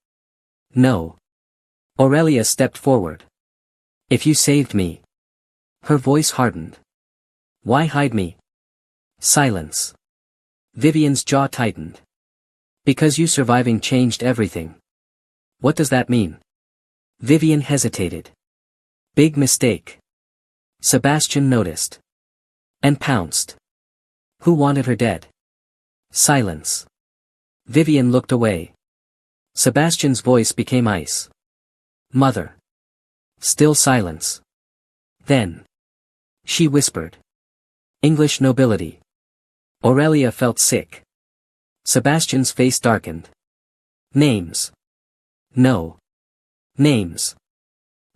No. Aurelia stepped forward. If you saved me. Her voice hardened. Why hide me? Silence. Vivian's jaw tightened. Because you surviving changed everything. What does that mean? Vivian hesitated. Big mistake. Sebastian noticed. And pounced. Who wanted her dead? Silence. Vivian looked away. Sebastian's voice became ice. Mother. Still silence. Then. She whispered. English nobility. Aurelia felt sick. Sebastian's face darkened. Names. No. Names.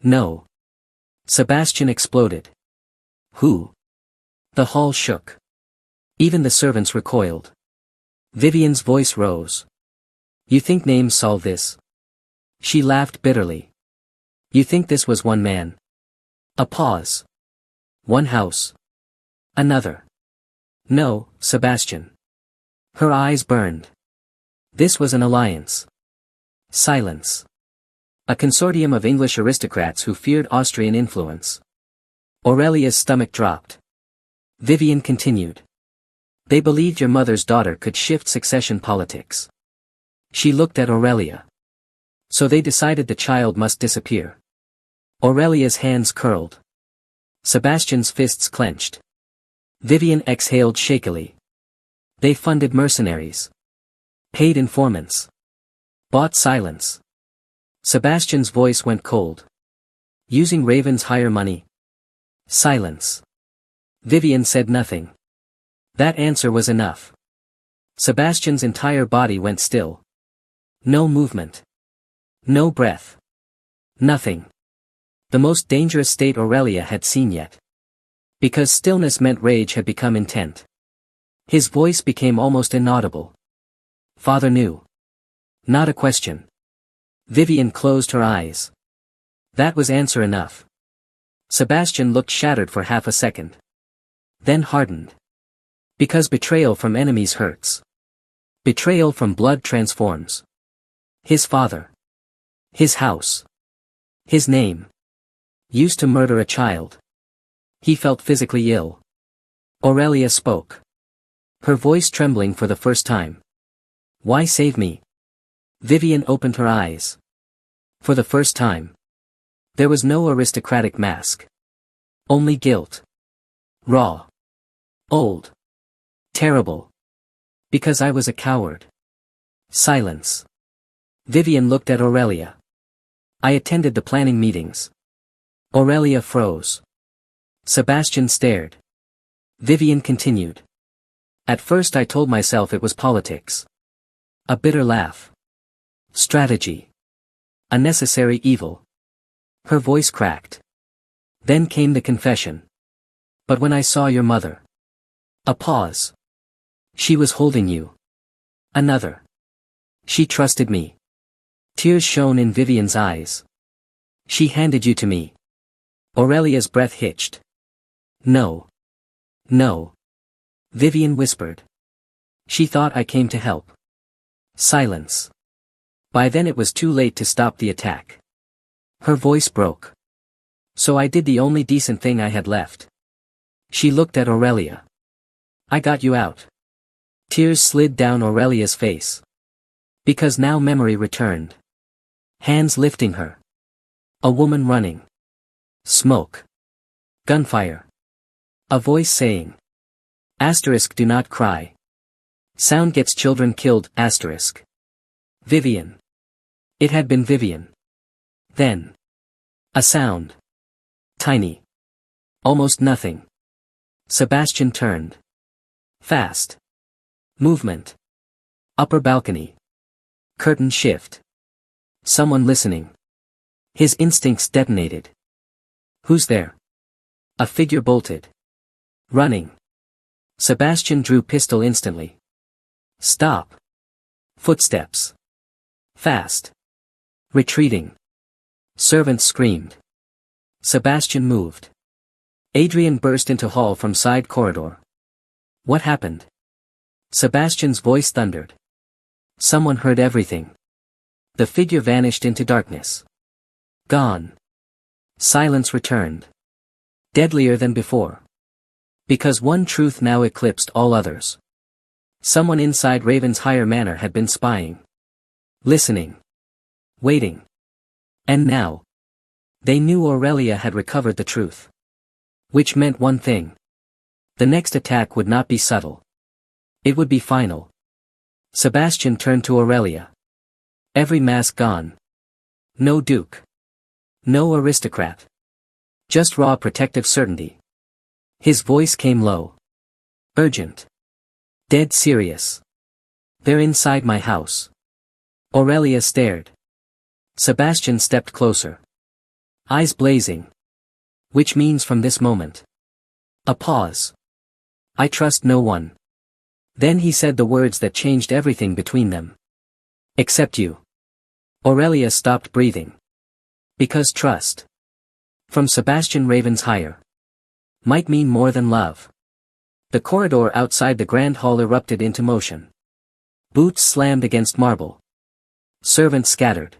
No. Sebastian exploded. Who? The hall shook. Even the servants recoiled. Vivian's voice rose. You think names solve this? She laughed bitterly. You think this was one man? A pause. One house. Another. No, Sebastian. Her eyes burned. This was an alliance. Silence. A consortium of English aristocrats who feared Austrian influence. Aurelia's stomach dropped. Vivian continued. They believed your mother's daughter could shift succession politics. She looked at Aurelia. So they decided the child must disappear. Aurelia's hands curled. Sebastian's fists clenched. Vivian exhaled shakily. They funded mercenaries. Paid informants. Bought silence. Sebastian's voice went cold. Using Raven's hire money. Silence. Vivian said nothing. That answer was enough. Sebastian's entire body went still. No movement. No breath. Nothing. The most dangerous state Aurelia had seen yet. Because stillness meant rage had become intent. His voice became almost inaudible. Father knew. Not a question. Vivian closed her eyes. That was answer enough. Sebastian looked shattered for half a second. Then hardened. Because betrayal from enemies hurts. Betrayal from blood transforms. His father. His house. His name. Used to murder a child. He felt physically ill. Aurelia spoke. Her voice trembling for the first time. Why save me? Vivian opened her eyes. For the first time. There was no aristocratic mask. Only guilt. Raw. Old. Terrible. Because I was a coward. Silence. Vivian looked at Aurelia. I attended the planning meetings. Aurelia froze. Sebastian stared. Vivian continued. At first I told myself it was politics. A bitter laugh. Strategy. A necessary evil. Her voice cracked. Then came the confession. But when I saw your mother. A pause. She was holding you. Another. She trusted me. Tears shone in Vivian's eyes. She handed you to me. Aurelia's breath hitched. No. No. Vivian whispered. She thought I came to help. Silence. By then it was too late to stop the attack. Her voice broke. So I did the only decent thing I had left. She looked at Aurelia. I got you out. Tears slid down Aurelia's face. Because now memory returned. Hands lifting her. A woman running. Smoke. Gunfire. A voice saying. Asterisk do not cry. Sound gets children killed, asterisk. Vivian. It had been Vivian. Then. A sound. Tiny. Almost nothing. Sebastian turned. Fast. Movement. Upper balcony. Curtain shift. Someone listening. His instincts detonated. Who's there? A figure bolted. Running. Sebastian drew pistol instantly. Stop. Footsteps. Fast. Retreating. Servants screamed. Sebastian moved. Adrian burst into hall from side corridor. What happened? Sebastian's voice thundered. Someone heard everything. The figure vanished into darkness. Gone. Silence returned. Deadlier than before. Because one truth now eclipsed all others. Someone inside Raven's higher manor had been spying. Listening. Waiting. And now. They knew Aurelia had recovered the truth. Which meant one thing. The next attack would not be subtle. It would be final. Sebastian turned to Aurelia. Every mask gone. No duke. No aristocrat. Just raw protective certainty. His voice came low. Urgent. Dead serious. They're inside my house. Aurelia stared. Sebastian stepped closer. Eyes blazing. Which means from this moment. A pause. I trust no one. Then he said the words that changed everything between them. Except you. Aurelia stopped breathing. Because trust. From Sebastian Ravensheyer. Might mean more than love. The corridor outside the grand hall erupted into motion. Boots slammed against marble. Servants scattered.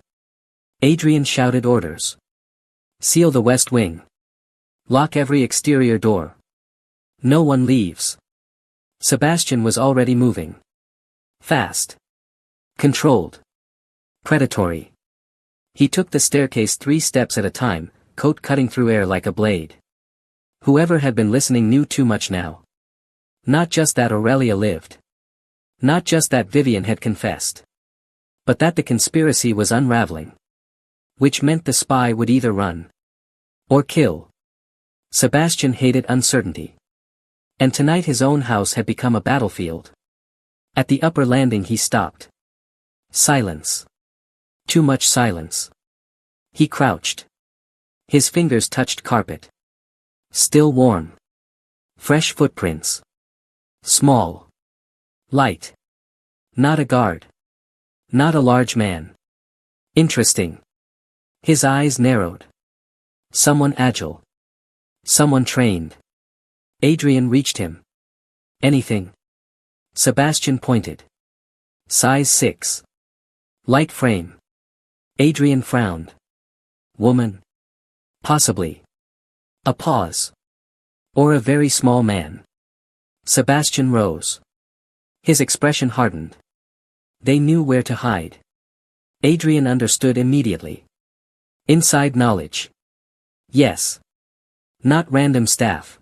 Adrian shouted orders. Seal the west wing. Lock every exterior door. No one leaves. Sebastian was already moving. Fast. Controlled. Predatory. He took the staircase 3 steps at a time, coat cutting through air like a blade. Whoever had been listening knew too much now. Not just that Aurelia lived. Not just that Vivian had confessed. But that the conspiracy was unraveling. Which meant the spy would either run. Or kill. Sebastian hated uncertainty. And tonight his own house had become a battlefield. At the upper landing he stopped. Silence. Too much silence. He crouched. His fingers touched carpet. Still warm. Fresh footprints. Small. Light. Not a guard. Not a large man. Interesting. His eyes narrowed. Someone agile. Someone trained. Adrian reached him. Anything? Sebastian pointed. Size 6. Light frame. Adrian frowned. Woman? Possibly. A pause. Or a very small man. Sebastian rose. His expression hardened. They knew where to hide. Adrian understood immediately. Inside knowledge. Yes. Not random staff.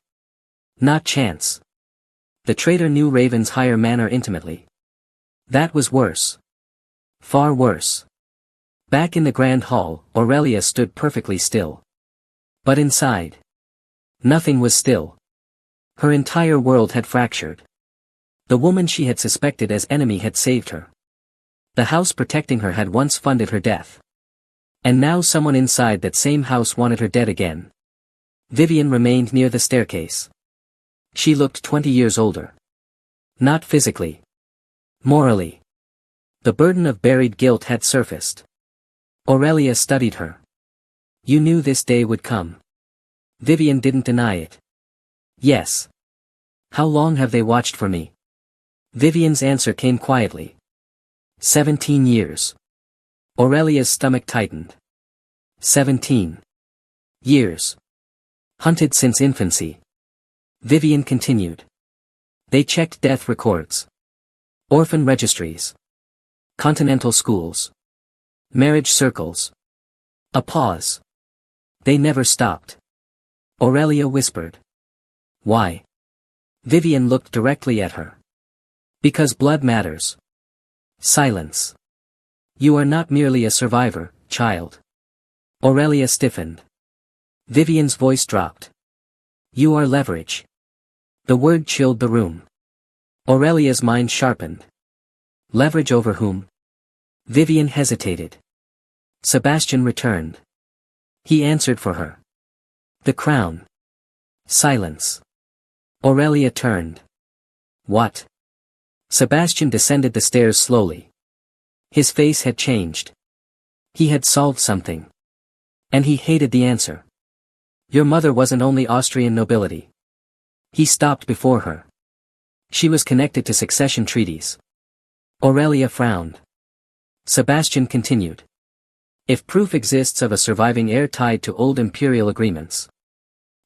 Not chance. The traitor knew Ravensheyer Manor intimately. That was worse. Far worse. Back in the grand hall, Aurelia stood perfectly still. But inside. Nothing was still. Her entire world had fractured. The woman she had suspected as enemy had saved her. The house protecting her had once funded her death. And now someone inside that same house wanted her dead again. Vivian remained near the staircase. She looked 20 years older. Not physically. Morally. The burden of buried guilt had surfaced. Aurelia studied her. You knew this day would come. Vivian didn't deny it. Yes. How long have they watched for me? Vivian's answer came quietly. 17 years. Aurelia's stomach tightened. 17 years. Hunted since infancy. Vivian continued. They checked death records. Orphan registries. Continental schools. Marriage circles. A pause. They never stopped. Aurelia whispered. Why? Vivian looked directly at her. Because blood matters. Silence. You are not merely a survivor, child. Aurelia stiffened. Vivian's voice dropped. You are leverage. The word chilled the room. Aurelia's mind sharpened. Leverage over whom? Vivian hesitated. Sebastian returned. He answered for her. The crown. Silence. Aurelia turned. What? Sebastian descended the stairs slowly. His face had changed. He had solved something. And he hated the answer. Your mother wasn't only Austrian nobility. He stopped before her. She was connected to succession treaties. Aurelia frowned. Sebastian continued. If proof exists of a surviving heir tied to old imperial agreements.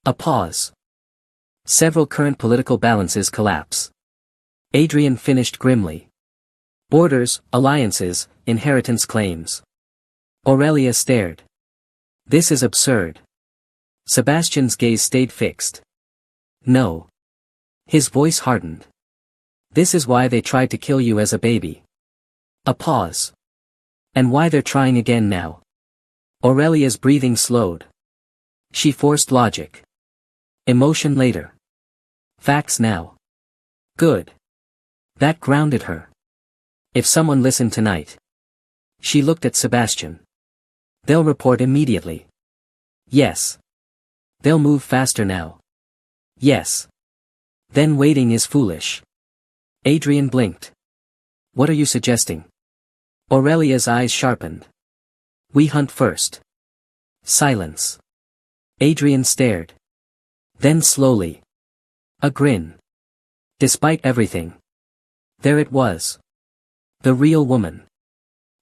A pause. Several current political balances collapse. Adrian finished grimly. Borders, alliances, inheritance claims. Aurelia stared. This is absurd. Sebastian's gaze stayed fixed. No. His voice hardened. This is why they tried to kill you as a baby. A pause. And why they're trying again now. Aurelia's breathing slowed. She forced logic. Emotion later. Facts now. Good. That grounded her. If someone listened tonight. She looked at Sebastian. They'll report immediately. Yes. They'll move faster now. Yes. Then waiting is foolish. Adrian blinked. What are you suggesting? Aurelia's eyes sharpened. We hunt first. Silence. Adrian stared. Then slowly. A grin. Despite everything. There it was. The real woman.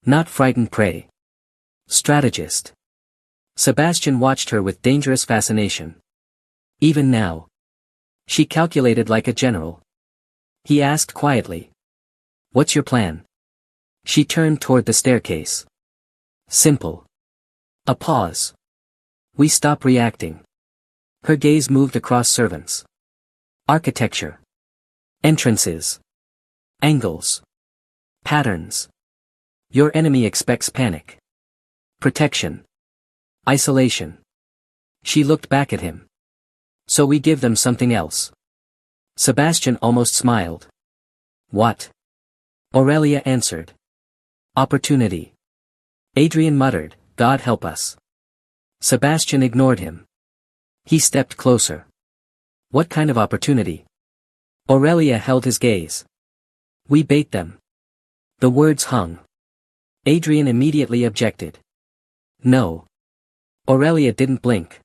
Not frightened prey. Strategist. Sebastian watched her with dangerous fascination. Even now. She calculated like a general. He asked quietly. What's your plan? She turned toward the staircase. Simple. A pause. We stop reacting. Her gaze moved across servants. Architecture. Entrances. Angles. Patterns. Your enemy expects panic. Protection. Isolation. She looked back at him. So we give them something else. Sebastian almost smiled. What? Aurelia answered. Opportunity. Adrian muttered, God help us. Sebastian ignored him. He stepped closer. What kind of opportunity? Aurelia held his gaze. We bait them. The words hung. Adrian immediately objected. No. Aurelia didn't blink.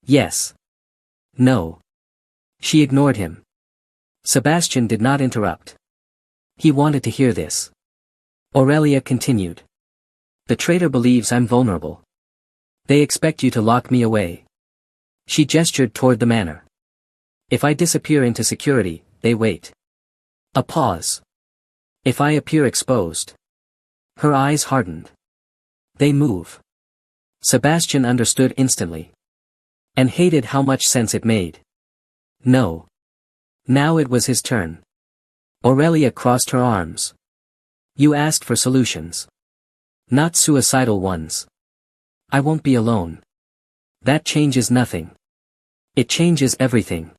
Yes. No. She ignored him. Sebastian did not interrupt. He wanted to hear this. Aurelia continued. The traitor believes I'm vulnerable. They expect you to lock me away. She gestured toward the manor. If I disappear into security, they wait. A pause. If I appear exposed. Her eyes hardened. They move. Sebastian understood instantly. And hated how much sense it made. No. Now it was his turn. Aurelia crossed her arms. You asked for solutions. Not suicidal ones. I won't be alone. That changes nothing. It changes everything.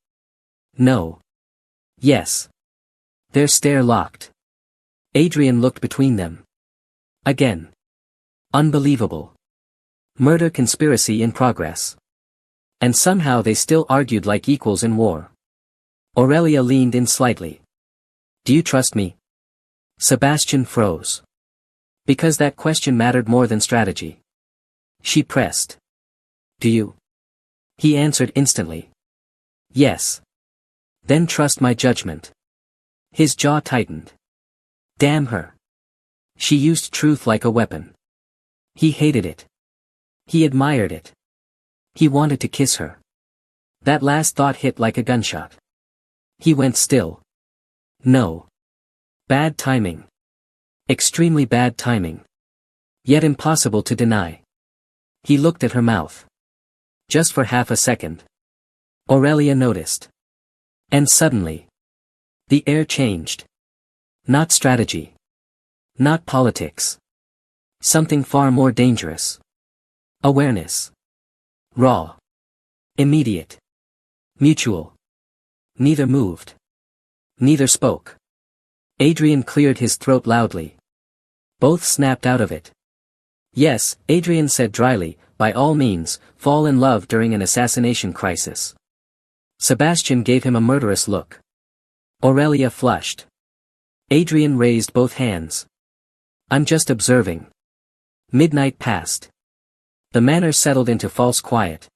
No. Yes. Their stare locked. Adrian looked between them. Again. Unbelievable. Murder conspiracy in progress. And somehow they still argued like equals in war. Aurelia leaned in slightly. Do you trust me? Sebastian froze. Because that question mattered more than strategy. She pressed. Do you? He answered instantly. Yes. Then trust my judgment. His jaw tightened. Damn her. She used truth like a weapon. He hated it. He admired it. He wanted to kiss her. That last thought hit like a gunshot. He went still. No. Bad timing. Extremely bad timing. Yet impossible to deny. He looked at her mouth. Just for half a second. Aurelia noticed. And suddenly. The air changed. Not strategy. Not politics. Something far more dangerous. Awareness. Raw. Immediate. Mutual. Neither moved. Neither spoke. Adrian cleared his throat loudly. Both snapped out of it. Yes, Adrian said dryly, by all means, fall in love during an assassination crisis. Sebastian gave him a murderous look. Aurelia flushed. Adrian raised both hands. I'm just observing. Midnight passed. The manor settled into false quiet.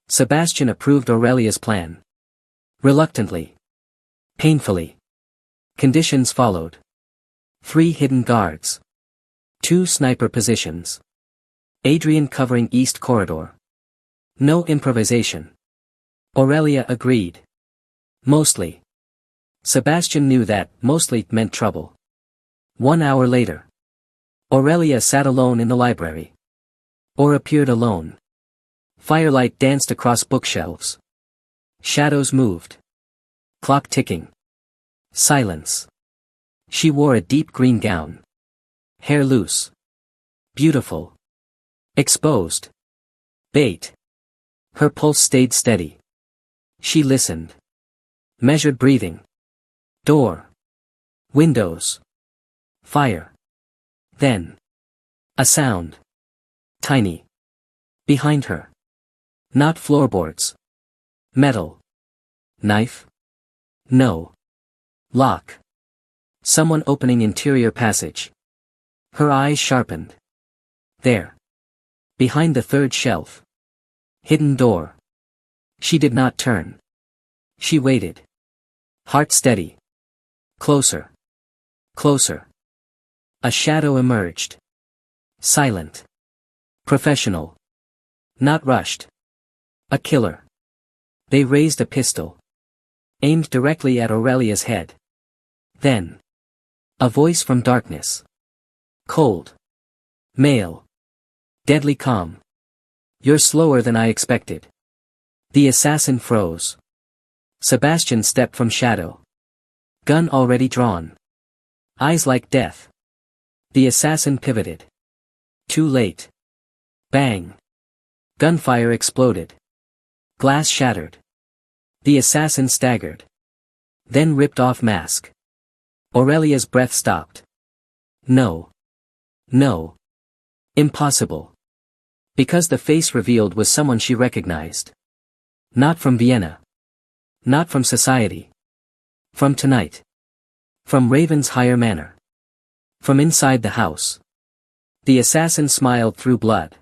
Sebastian approved Aurelia's plan. Reluctantly. Painfully. Conditions followed. 3 hidden guards. 2 sniper positions. Adrian covering east corridor. No improvisation. Aurelia agreed. Mostly. Sebastian knew that mostly meant trouble. 1 hour later. Aurelia sat alone in the library. Or appeared alone. Firelight danced across bookshelves. Shadows moved. Clock ticking. Silence. She wore a deep green gown. Hair loose. Beautiful. Exposed. Bait. Her pulse stayed steady. She listened. Measured breathing. Door. Windows. Fire. Then. A sound. Tiny. Behind her. Not floorboards. Metal. Knife? No. Lock. Someone opening interior passage. Her eyes sharpened. There. Behind the third shelf. Hidden door. She did not turn. She waited. Heart steady. Closer. Closer. A shadow emerged. Silent. Professional. Not rushed. A killer. They raised a pistol. Aimed directly at Aurelia's head. Then. A voice from darkness. Cold. Male. Deadly calm. You're slower than I expected. The assassin froze. Sebastian stepped from shadow. Gun already drawn. Eyes like death. The assassin pivoted. Too late. Bang. Gunfire exploded. Glass shattered. The assassin staggered. Then ripped off mask. Aurelia's breath stopped. No. No. Impossible. Because the face revealed was someone she recognized. Not from Vienna. Not from society. From tonight. From Raven's higher manor. From inside the house. The assassin smiled through blood.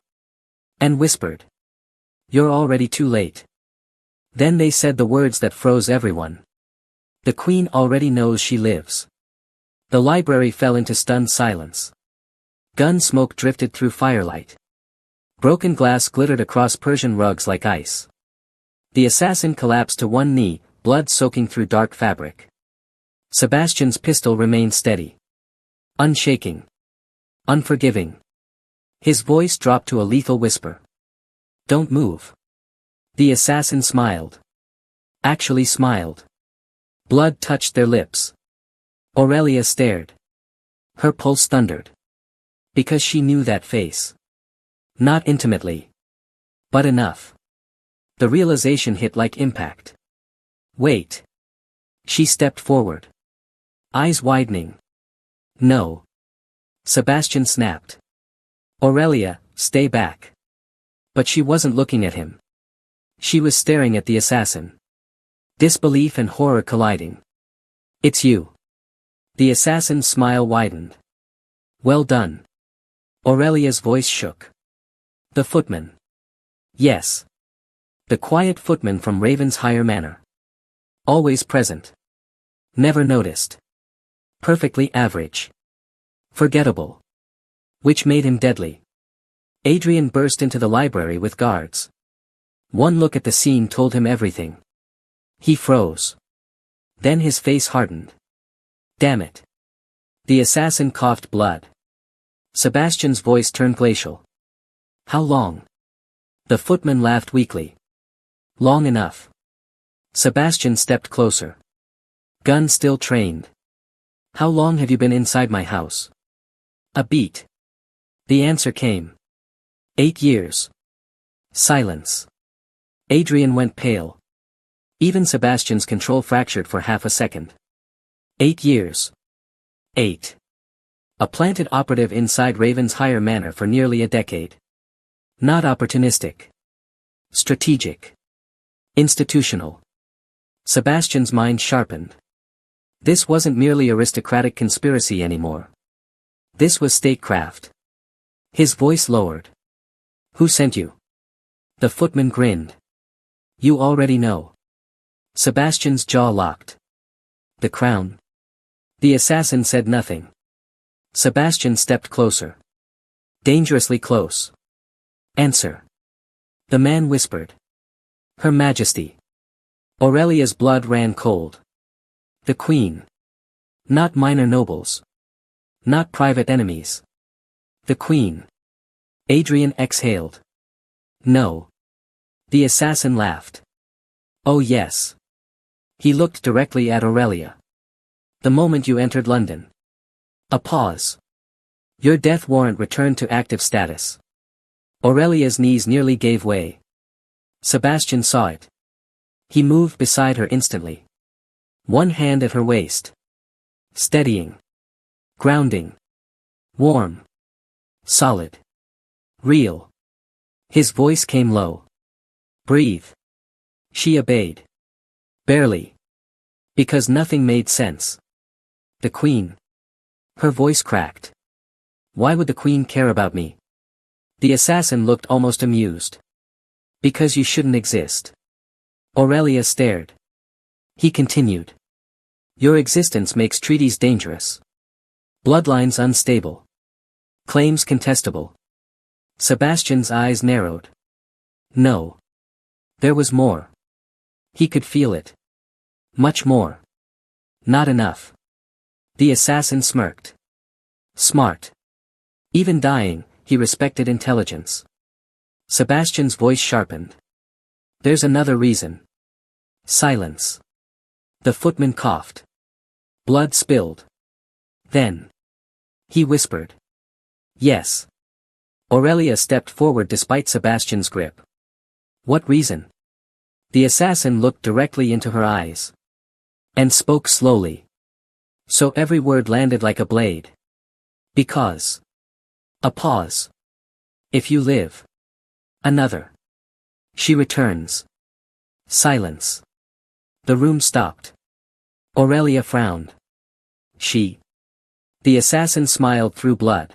And whispered. You're already too late. Then they said the words that froze everyone. The queen already knows she lives. The library fell into stunned silence. Gun smoke drifted through firelight. Broken glass glittered across Persian rugs like ice. The assassin collapsed to one knee, blood soaking through dark fabric. Sebastian's pistol remained steady. Unshaking. Unforgiving. His voice dropped to a lethal whisper. Don't move. The assassin smiled. Actually smiled. Blood touched their lips. Aurelia stared. Her pulse thundered. Because she knew that face. Not intimately. But enough. The realization hit like impact. Wait. She stepped forward. Eyes widening. No. Sebastian snapped. Aurelia, stay back. But she wasn't looking at him. She was staring at the assassin. Disbelief and horror colliding. It's you. The assassin's smile widened. Well done. Aurelia's voice shook. The footman. Yes. The quiet footman from Raven's higher manor. Always present. Never noticed. Perfectly average. Forgettable. Which made him deadly. Adrian burst into the library with guards. One look at the scene told him everything. He froze. Then his face hardened. Damn it. The assassin coughed blood. Sebastian's voice turned glacial. How long? The footman laughed weakly. Long enough. Sebastian stepped closer. Gun still trained. How long have you been inside my house? A beat. The answer came. 8 years. Silence. Adrian went pale. Even Sebastian's control fractured for half a second. 8 years. 8. A planted operative inside Raven's higher manor for nearly a decade. Not opportunistic. Strategic. Institutional. Sebastian's mind sharpened. This wasn't merely aristocratic conspiracy anymore. This was statecraft. His voice lowered. Who sent you? The footman grinned. You already know. Sebastian's jaw locked. The crown. The assassin said nothing. Sebastian stepped closer. Dangerously close. Answer. The man whispered. Her Majesty. Aurelia's blood ran cold. The Queen. Not minor nobles. Not private enemies. The Queen. Adrian exhaled. No. The assassin laughed. Oh yes. He looked directly at Aurelia. The moment you entered London. A pause. Your death warrant returned to active status. Aurelia's knees nearly gave way. Sebastian saw it. He moved beside her instantly. One hand at her waist. Steadying. Grounding. Warm. Solid. Real. His voice came low. Breathe. She obeyed. Barely. Because nothing made sense. The Queen. Her voice cracked. Why would the queen care about me? The assassin looked almost amused. Because you shouldn't exist. Aurelia stared. He continued. Your existence makes treaties dangerous. Bloodlines unstable. Claims contestable. Sebastian's eyes narrowed. No. There was more. He could feel it. Much more. Not enough. The assassin smirked. Smart. Even dying, he respected intelligence. Sebastian's voice sharpened. There's another reason. Silence. The footman coughed. Blood spilled. Then. He whispered. Yes. Aurelia stepped forward despite Sebastian's grip. What reason? The assassin looked directly into her eyes. And spoke slowly. So every word landed like a blade. Because. A pause. If you live. Another. She returns. Silence. The room stopped. Aurelia frowned. She. The assassin smiled through blood.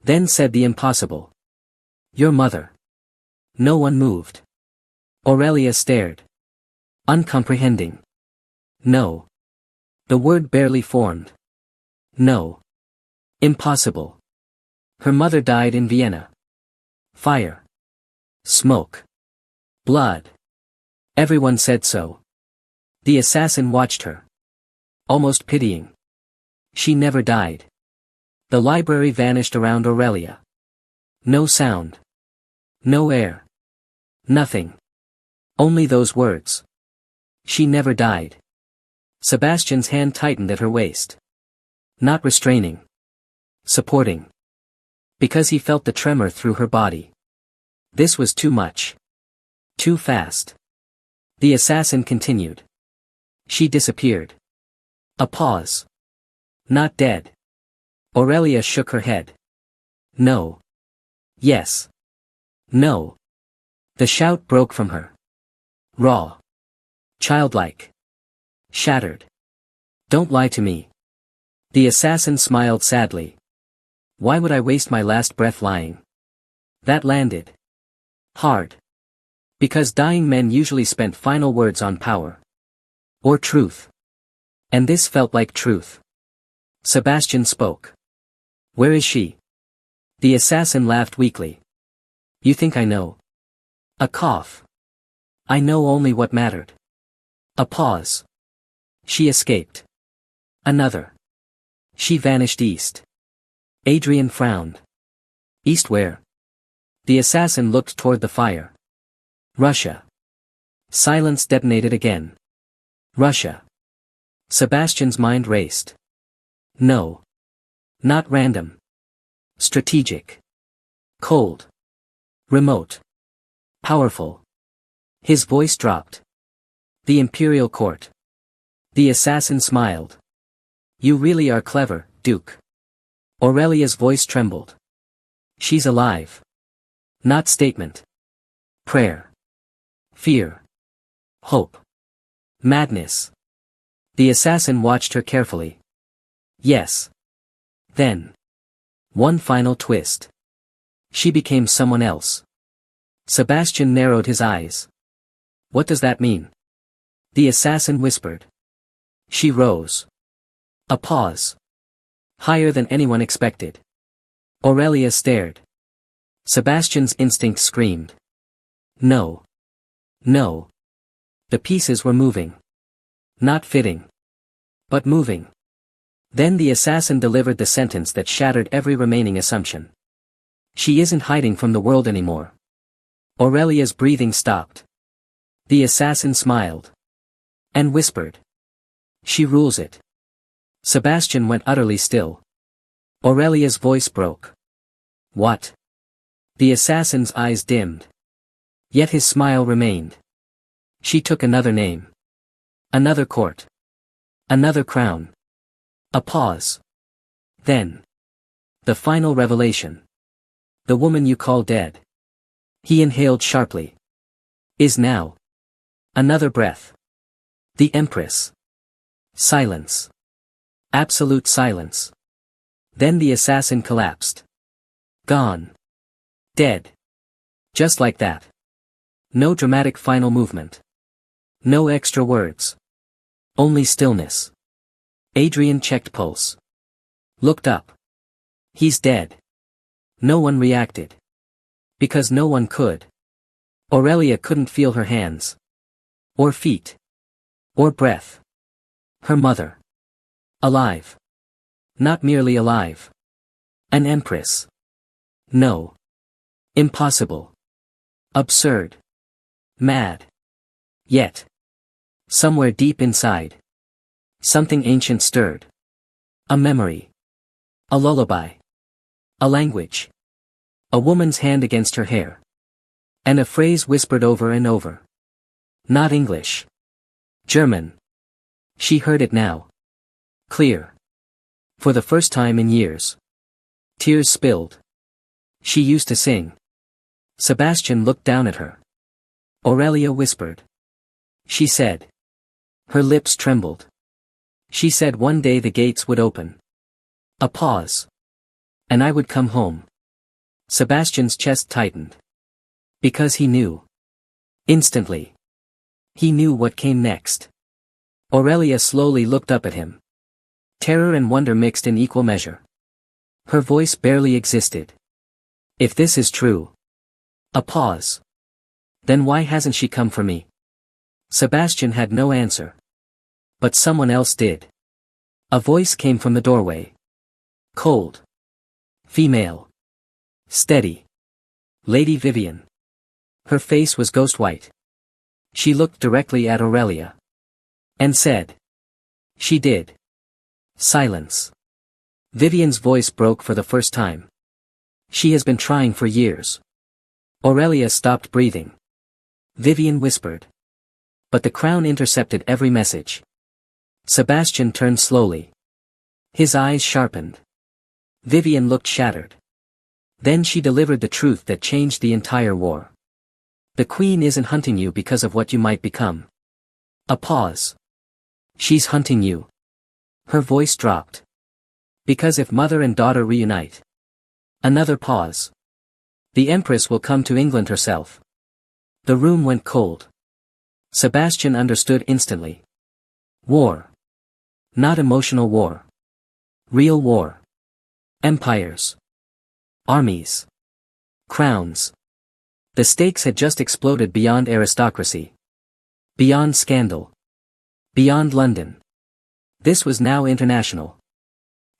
Then said the impossible. Your mother. No one moved. Aurelia stared. Uncomprehending. No. The word barely formed. No. Impossible. Her mother died in Vienna. Fire. Smoke. Blood. Everyone said so. The assassin watched her. Almost pitying. She never died. The library vanished around Aurelia. No sound. No air. Nothing. Only those words. She never died. Sebastian's hand tightened at her waist. Not restraining. Supporting. Because he felt the tremor through her body. This was too much. Too fast. The assassin continued. She disappeared. A pause. Not dead. Aurelia shook her head. No. Yes. No. The shout broke from her. Raw. Childlike. Shattered. Don't lie to me. The assassin smiled sadly. Why would I waste my last breath lying? That landed. Hard. Because dying men usually spent final words on power. Or truth. And this felt like truth. Sebastian spoke. Where is she? The assassin laughed weakly. You think I know? A cough. I know only what mattered. A pause. She escaped. Another. She vanished east. Adrian frowned. East where? The assassin looked toward the fire. Russia. Silence detonated again. Russia. Sebastian's mind raced. No. Not random. Strategic. Cold. Remote. Powerful. His voice dropped. The imperial court. The assassin smiled. You really are clever, Duke. Aurelia's voice trembled. She's alive. Not statement. Prayer. Fear. Hope. Madness. The assassin watched her carefully. Yes. Then. One final twist. She became someone else. Sebastian narrowed his eyes. What does that mean? The assassin whispered. She rose. A pause. Higher than anyone expected. Aurelia stared. Sebastian's instinct screamed. No. No. The pieces were moving. Not fitting. But moving. Then the assassin delivered the sentence that shattered every remaining assumption. She isn't hiding from the world anymore. Aurelia's breathing stopped. The assassin smiled. And whispered. She rules it. Sebastian went utterly still. Aurelia's voice broke. What? The assassin's eyes dimmed. Yet his smile remained. She took another name. Another court. Another crown. A pause. Then. The final revelation. The woman you call dead. He inhaled sharply. Is now. Another breath. The Empress. Silence. Absolute silence. Then the assassin collapsed. Gone. Dead. Just like that. No dramatic final movement. No extra words. Only stillness. Adrian checked pulse. Looked up. He's dead. No one reacted. Because no one could. Aurelia couldn't feel her hands. Or feet. Or breath. Her mother. Alive. Not merely alive. An empress. No. Impossible. Absurd. Mad. Yet. Somewhere deep inside. Something ancient stirred. A memory. A lullaby. A language. A woman's hand against her hair. And a phrase whispered over and over. Not English. German. She heard it now. Clear. For the first time in years. Tears spilled. She used to sing. Sebastian looked down at her. Aurelia whispered. She said. Her lips trembled. She said one day the gates would open. A pause. And I would come home. Sebastian's chest tightened. Because he knew. Instantly. He knew what came next. Aurelia slowly looked up at him. Terror and wonder mixed in equal measure. Her voice barely existed. If this is true. A pause. Then why hasn't she come for me? Sebastian had no answer. But someone else did. A voice came from the doorway. Cold. Female. Steady. Lady Vivian. Her face was ghost white. She looked directly at Aurelia. And said. She did. Silence. Vivian's voice broke for the first time. She has been trying for years. Aurelia stopped breathing. Vivian whispered. But the crown intercepted every message. Sebastian turned slowly. His eyes sharpened. Vivian looked shattered. Then she delivered the truth that changed the entire war. The queen isn't hunting you because of what you might become. A pause. She's hunting you. Her voice dropped. Because if mother and daughter reunite. Another pause. The Empress will come to England herself. The room went cold. Sebastian understood instantly. War. Not emotional war. Real war. Empires. Armies. Crowns. The stakes had just exploded beyond aristocracy. Beyond scandal. Beyond London. This was now international.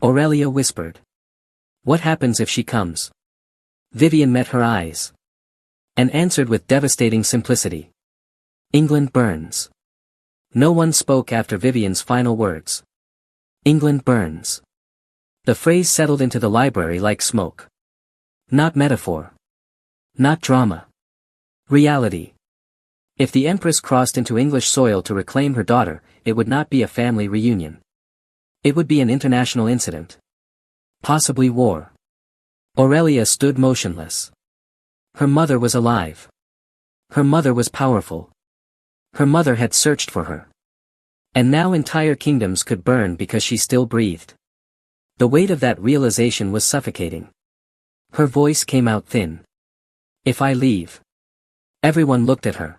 Aurelia whispered. What happens if she comes? Vivian met her eyes. And answered with devastating simplicity. England burns. No one spoke after Vivian's final words. England burns. The phrase settled into the library like smoke. Not metaphor. Not drama. Reality. If the Empress crossed into English soil to reclaim her daughter, it would not be a family reunion. It would be an international incident. Possibly war. Aurelia stood motionless. Her mother was alive. Her mother was powerful. Her mother had searched for her. And now entire kingdoms could burn because she still breathed. The weight of that realization was suffocating. Her voice came out thin. If I leave. Everyone looked at her.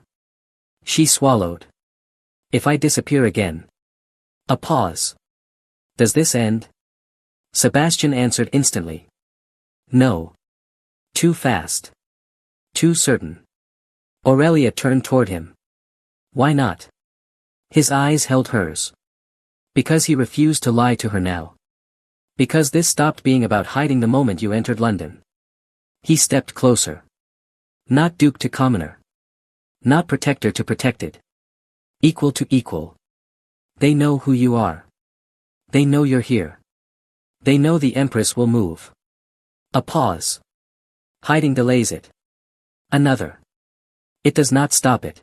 She swallowed. If I disappear again. A pause. Does this end? Sebastian answered instantly. No. Too fast. Too certain. Aurelia turned toward him. Why not? His eyes held hers. Because he refused to lie to her now. Because this stopped being about hiding the moment you entered London. He stepped closer. Not duke to commoner. Not protector to protected. Equal to equal. They know who you are. They know you're here. They know the Empress will move. A pause. Hiding delays it. Another. It does not stop it.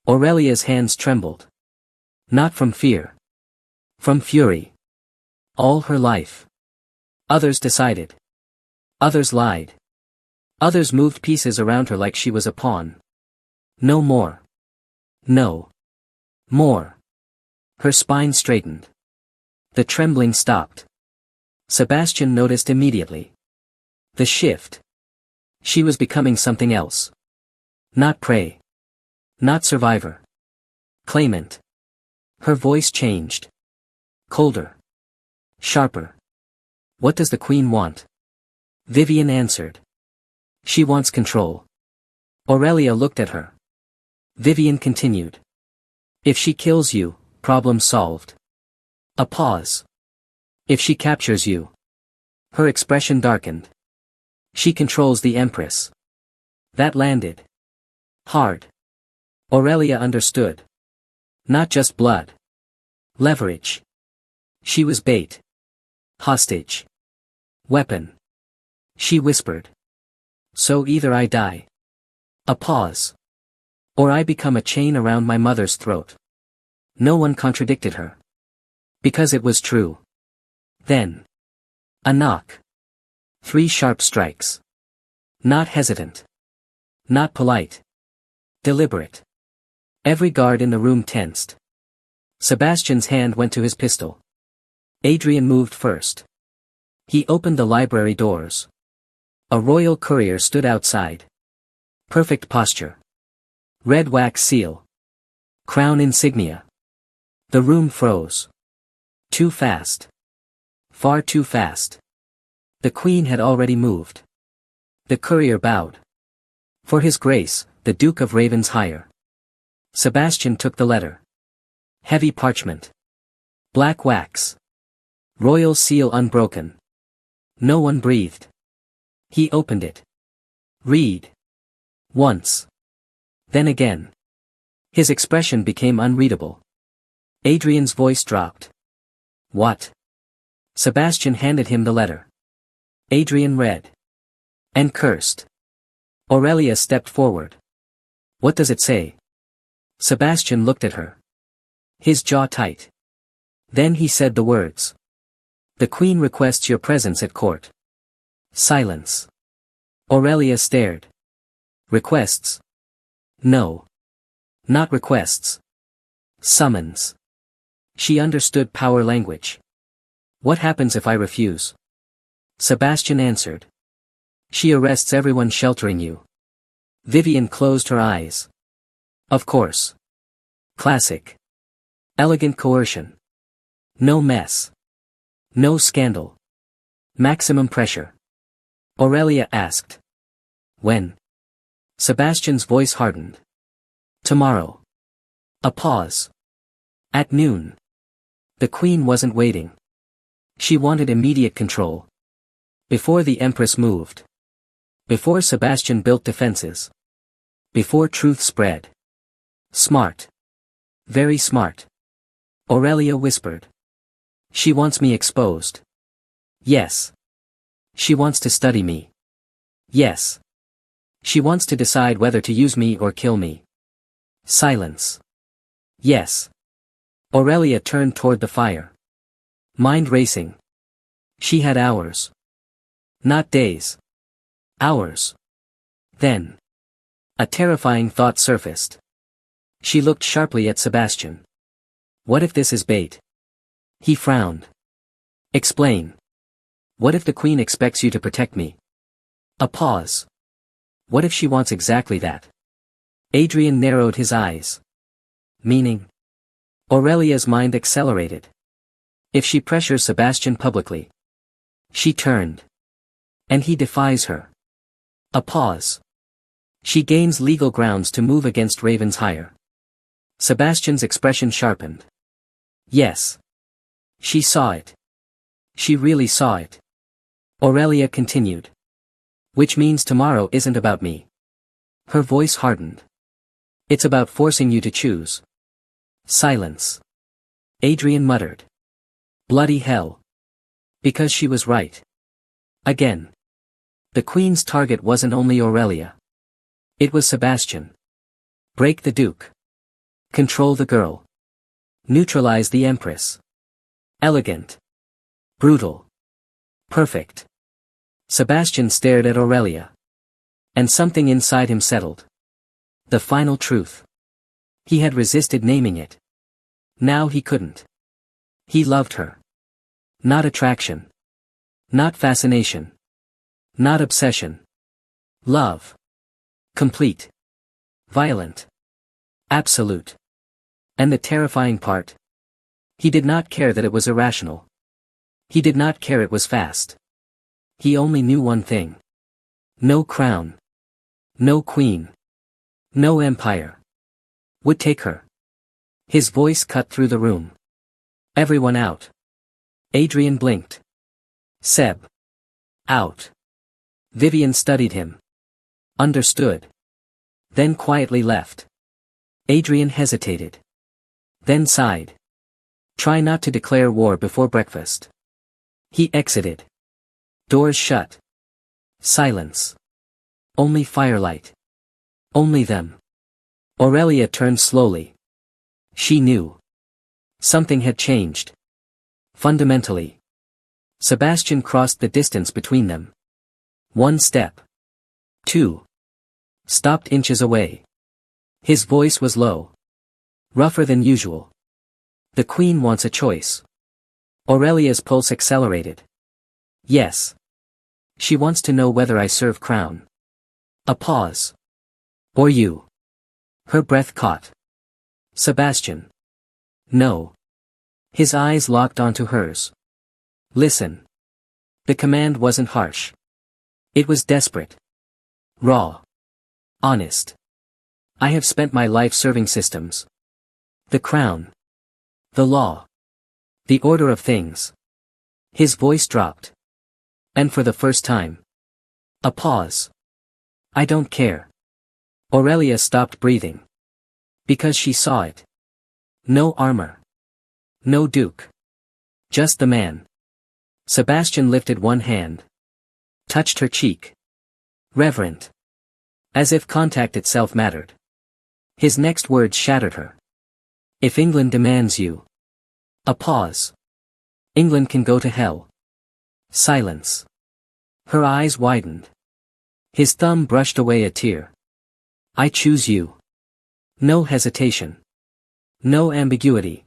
Aurelia's hands trembled. Not from fear. From fury. All her life. Others decided. Others lied. Others moved pieces around her like she was a pawn. No more. No. More. Her spine straightened. The trembling stopped. Sebastian noticed immediately. The shift. She was becoming something else. Not prey. Not survivor. Claimant. Her voice changed. Colder. Sharper. What does the queen want? Vivian answered. She wants control. Aurelia looked at her. Vivian continued. If she kills you, problem solved. A pause. If she captures you. Her expression darkened. She controls the Empress. That landed. Hard. Aurelia understood. Not just blood. Leverage. She was bait. Hostage. Weapon. She whispered. So either I die. A pause. Or I become a chain around my mother's throat. No one contradicted her. Because it was true. Then. A knock. 3 sharp strikes. Not hesitant. Not polite. Deliberate. Every guard in the room tensed. Sebastian's hand went to his pistol. Adrian moved first. He opened the library doors. A royal courier stood outside. Perfect posture. Red wax seal. Crown insignia. The room froze. Too fast. Far too fast. The queen had already moved. The courier bowed. For his grace, the Duke of Ravensshire. Sebastian took the letter. Heavy parchment. Black wax. Royal seal unbroken. No one breathed. He opened it. Read. Once. Then again. His expression became unreadable. Adrian's voice dropped. What? Sebastian handed him the letter. Adrian read. And cursed. Aurelia stepped forward. What does it say? Sebastian looked at her. His jaw tight. Then he said the words. The queen requests your presence at court. Silence. Aurelia stared. Requests? No. Not requests. Summons. She understood power language. What happens if I refuse? Sebastian answered. She arrests everyone sheltering you. Vivian closed her eyes. Of course. Classic. Elegant coercion. No mess. No scandal. Maximum pressure. Aurelia asked. When? Sebastian's voice hardened. Tomorrow. A pause. At noon. The queen wasn't waiting. She wanted immediate control. Before the Empress moved. Before Sebastian built defenses. Before truth spread. Smart. Very smart. Aurelia whispered. She wants me exposed. Yes. She wants to study me. Yes. She wants to decide whether to use me or kill me. Silence. Yes. Aurelia turned toward the fire. Mind racing. She had hours. Not days. Hours. Then. A terrifying thought surfaced. She looked sharply at Sebastian. What if this is bait? He frowned. Explain. What if the queen expects you to protect me? A pause. What if she wants exactly that? Adrian narrowed his eyes. Meaning? Aurelia's mind accelerated. If she pressures Sebastian publicly. She turned. And he defies her. A pause. She gains legal grounds to move against Ravensshire. Sebastian's expression sharpened. Yes. She saw it. She really saw it. Aurelia continued. Which means tomorrow isn't about me. Her voice hardened. It's about forcing you to choose. Silence. Adrian muttered. Bloody hell. Because she was right. Again. The queen's target wasn't only Aurelia. It was Sebastian. Break the Duke. Control the girl. Neutralize the Empress. Elegant. Brutal. Perfect. Sebastian stared at Aurelia. And something inside him settled. The final truth. He had resisted naming it. Now he couldn't. He loved her. Not attraction. Not fascination. Not obsession. Love. Complete. Violent. Absolute. And the terrifying part? He did not care that it was irrational. He did not care it was fast. He only knew one thing. No crown. No queen. No empire. Would take her. His voice cut through the room. Everyone out. Adrian blinked. Seb. Out. Vivian studied him. Understood. Then quietly left. Adrian hesitated. Then sighed. Try not to declare war before breakfast. He exited. Doors shut. Silence. Only firelight. Only them. Aurelia turned slowly. She knew. Something had changed. Fundamentally. Sebastian crossed the distance between them. 1 step. 2. Stopped inches away. His voice was low. Rougher than usual. The queen wants a choice. Aurelia's pulse accelerated. Yes. She wants to know whether I serve crown. A pause. Or you. Her breath caught. Sebastian. No. His eyes locked onto hers. Listen. The command wasn't harsh. It was desperate. Raw. Honest. I have spent my life serving systems. The crown. The law. The order of things. His voice dropped. And for the first time. A pause. I don't care. Aurelia stopped breathing. Because she saw it. No armor. No duke. Just the man. Sebastian lifted one hand. Touched her cheek. Reverent. As if contact itself mattered. His next words shattered her. If England demands you. A pause. England can go to hell. Silence. Her eyes widened. His thumb brushed away a tear. I choose you. No hesitation. No ambiguity.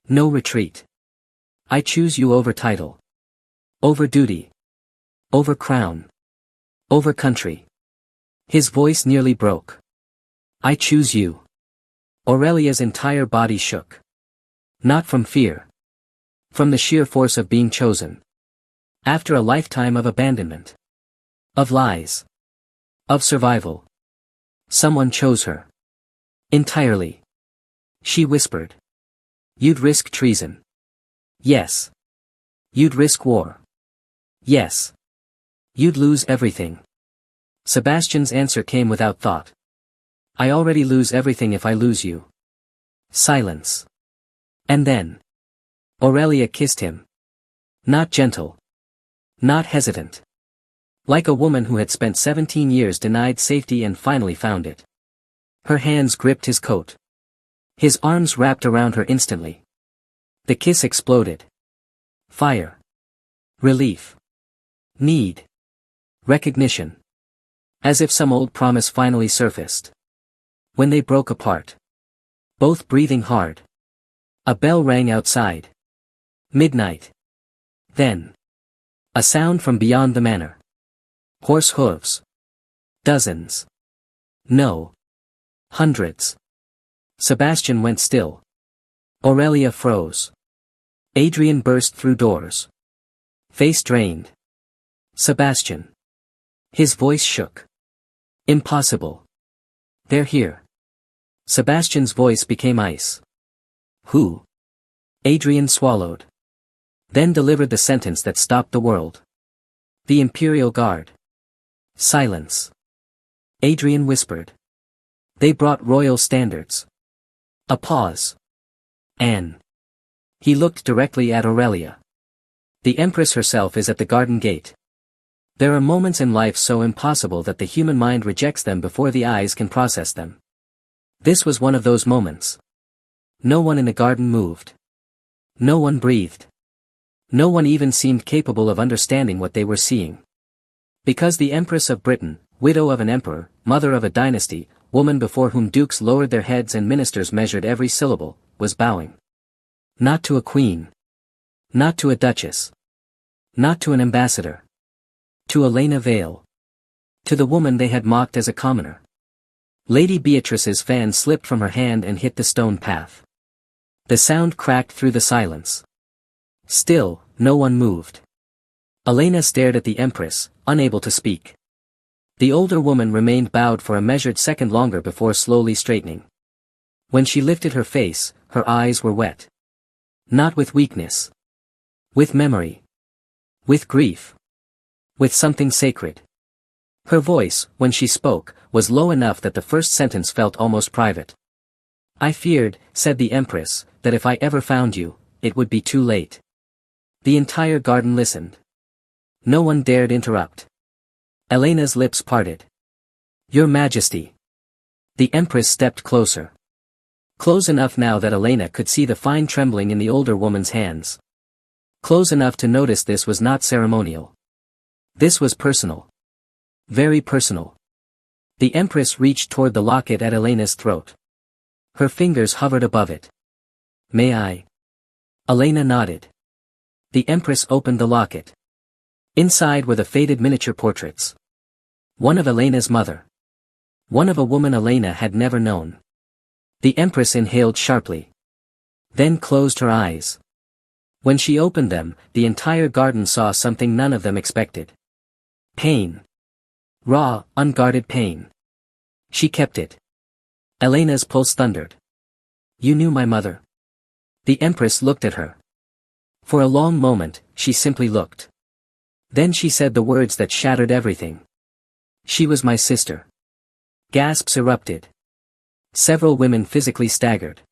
No retreat. I choose you over title. Over duty. Over crown. Over country. His voice nearly broke. I choose you. Aurelia's entire body shook. Not from fear. From the sheer force of being chosen. After a lifetime of abandonment. Of lies. Of survival. Someone chose her. Entirely. She whispered. You'd risk treason. Yes. You'd risk war. Yes. You'd lose everything. Sebastian's answer came without thought. I already lose everything if I lose you. Silence. And then. Aurelia kissed him. Not gentle. Not hesitant. Like a woman who had spent 17 years denied safety and finally found it. Her hands gripped his coat. His arms wrapped around her instantly. The kiss exploded. Fire. Relief. Need. Recognition. As if some old promise finally surfaced. When they broke apart. Both breathing hard. A bell rang outside. Midnight. Then. A sound from beyond the manor. Horse hooves. Dozens. No. Hundreds. Sebastian went still. Aurelia froze. Adrian burst through doors. Face drained. Sebastian. His voice shook. Impossible. They're here. Sebastian's voice became ice. Who? Adrian swallowed. Then delivered the sentence that stopped the world. The Imperial Guard. Silence. Adrian whispered. They brought royal standards. A pause. Anne. He looked directly at Aurelia. The Empress herself is at the garden gate. There are moments in life so impossible that the human mind rejects them before the eyes can process them. This was one of those moments. No one in the garden moved. No one breathed. No one even seemed capable of understanding what they were seeing. Because the Empress of Britain, widow of an emperor, mother of a dynasty, woman before whom dukes lowered their heads and ministers measured every syllable, was bowing. Not to a queen. Not to a duchess. Not to an ambassador. To Elena Vale. To the woman they had mocked as a commoner. Lady Beatrice's fan slipped from her hand and hit the stone path. The sound cracked through the silence. Still, no one moved. Elena stared at the Empress, unable to speak. The older woman remained bowed for a measured second longer before slowly straightening. When she lifted her face, her eyes were wet. Not with weakness. With memory. With grief. With something sacred. Her voice, when she spoke, was low enough that the first sentence felt almost private. "I feared," said the Empress, "that if I ever found you, it would be too late." The entire garden listened. No one dared interrupt. Elena's lips parted. "Your Majesty." The Empress stepped closer. Close enough now that Elena could see the fine trembling in the older woman's hands. Close enough to notice this was not ceremonial. This was personal. Very personal. The Empress reached toward the locket at Elena's throat. Her fingers hovered above it. "May I?" Elena nodded. The Empress opened the locket. Inside were the faded miniature portraits. One of Elena's mother. One of a woman Elena had never known. The Empress inhaled sharply. Then closed her eyes. When she opened them, the entire garden saw something none of them expected. Pain. Raw, unguarded pain. She kept it. Elena's pulse thundered. "You knew my mother?" The Empress looked at her. For a long moment, she simply looked. Then she said the words that shattered everything. "She was my sister." Gasps erupted. Several women physically staggered.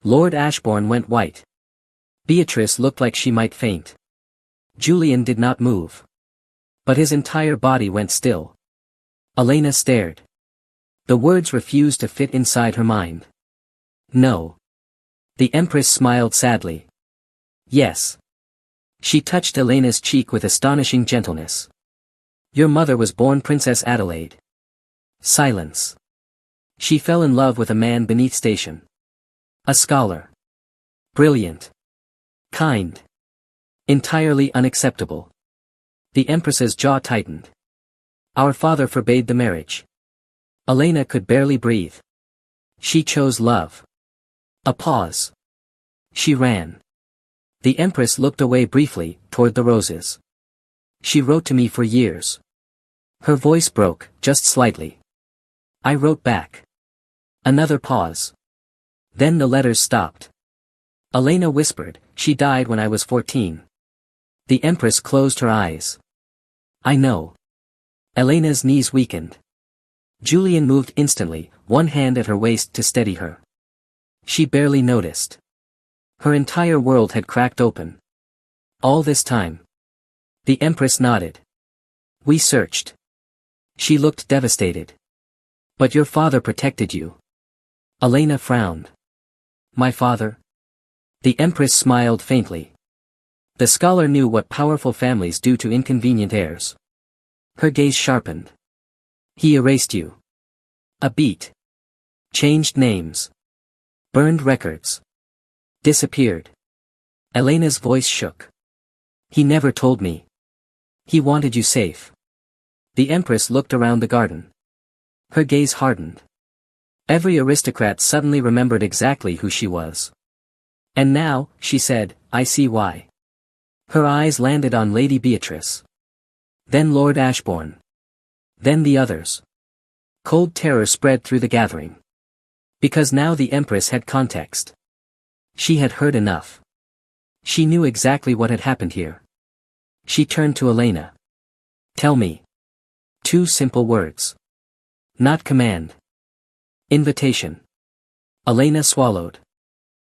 Lord Ashbourne went white. Beatrice looked like she might faint. Julian did not move. But his entire body went still. Elena stared. The words refused to fit inside her mind. "No." The Empress smiled sadly. "Yes." She touched Elena's cheek with astonishing gentleness. "Your mother was born Princess Adelaide." Silence. She fell in love with a man beneath station. A scholar. Brilliant. Kind. Entirely unacceptable. The Empress's jaw tightened. "Our father forbade the marriage." Elena could barely breathe. She chose love. A pause. She ran. The Empress looked away briefly, toward the roses. "She wrote to me for years." Her voice broke, just slightly. "I wrote back." Another pause. Then the letters stopped. Elena whispered, "She died when I was 14. The Empress closed her eyes. "I know." Elena's knees weakened. Julian moved instantly, one hand at her waist to steady her. She barely noticed. Her entire world had cracked open. All this time. The Empress nodded. "We searched." She looked devastated. "But your father protected you." Elena frowned. "My father?" The Empress smiled faintly. The scholar knew what powerful families do to inconvenient heirs. Her gaze sharpened. "He erased you." A beat. Changed names. Burned records. Disappeared. Elena's voice shook. "He never told me. He wanted you safe." The Empress looked around the garden. Her gaze hardened. Every aristocrat suddenly remembered exactly who she was. "And now," she said, "I see why." Her eyes landed on Lady Beatrice. Then Lord Ashbourne. Then the others. Cold terror spread through the gathering. Because now the Empress had context. She had heard enough. She knew exactly what had happened here. She turned to Elena. "Tell me." 2 simple words. Not command. Invitation. Elena swallowed.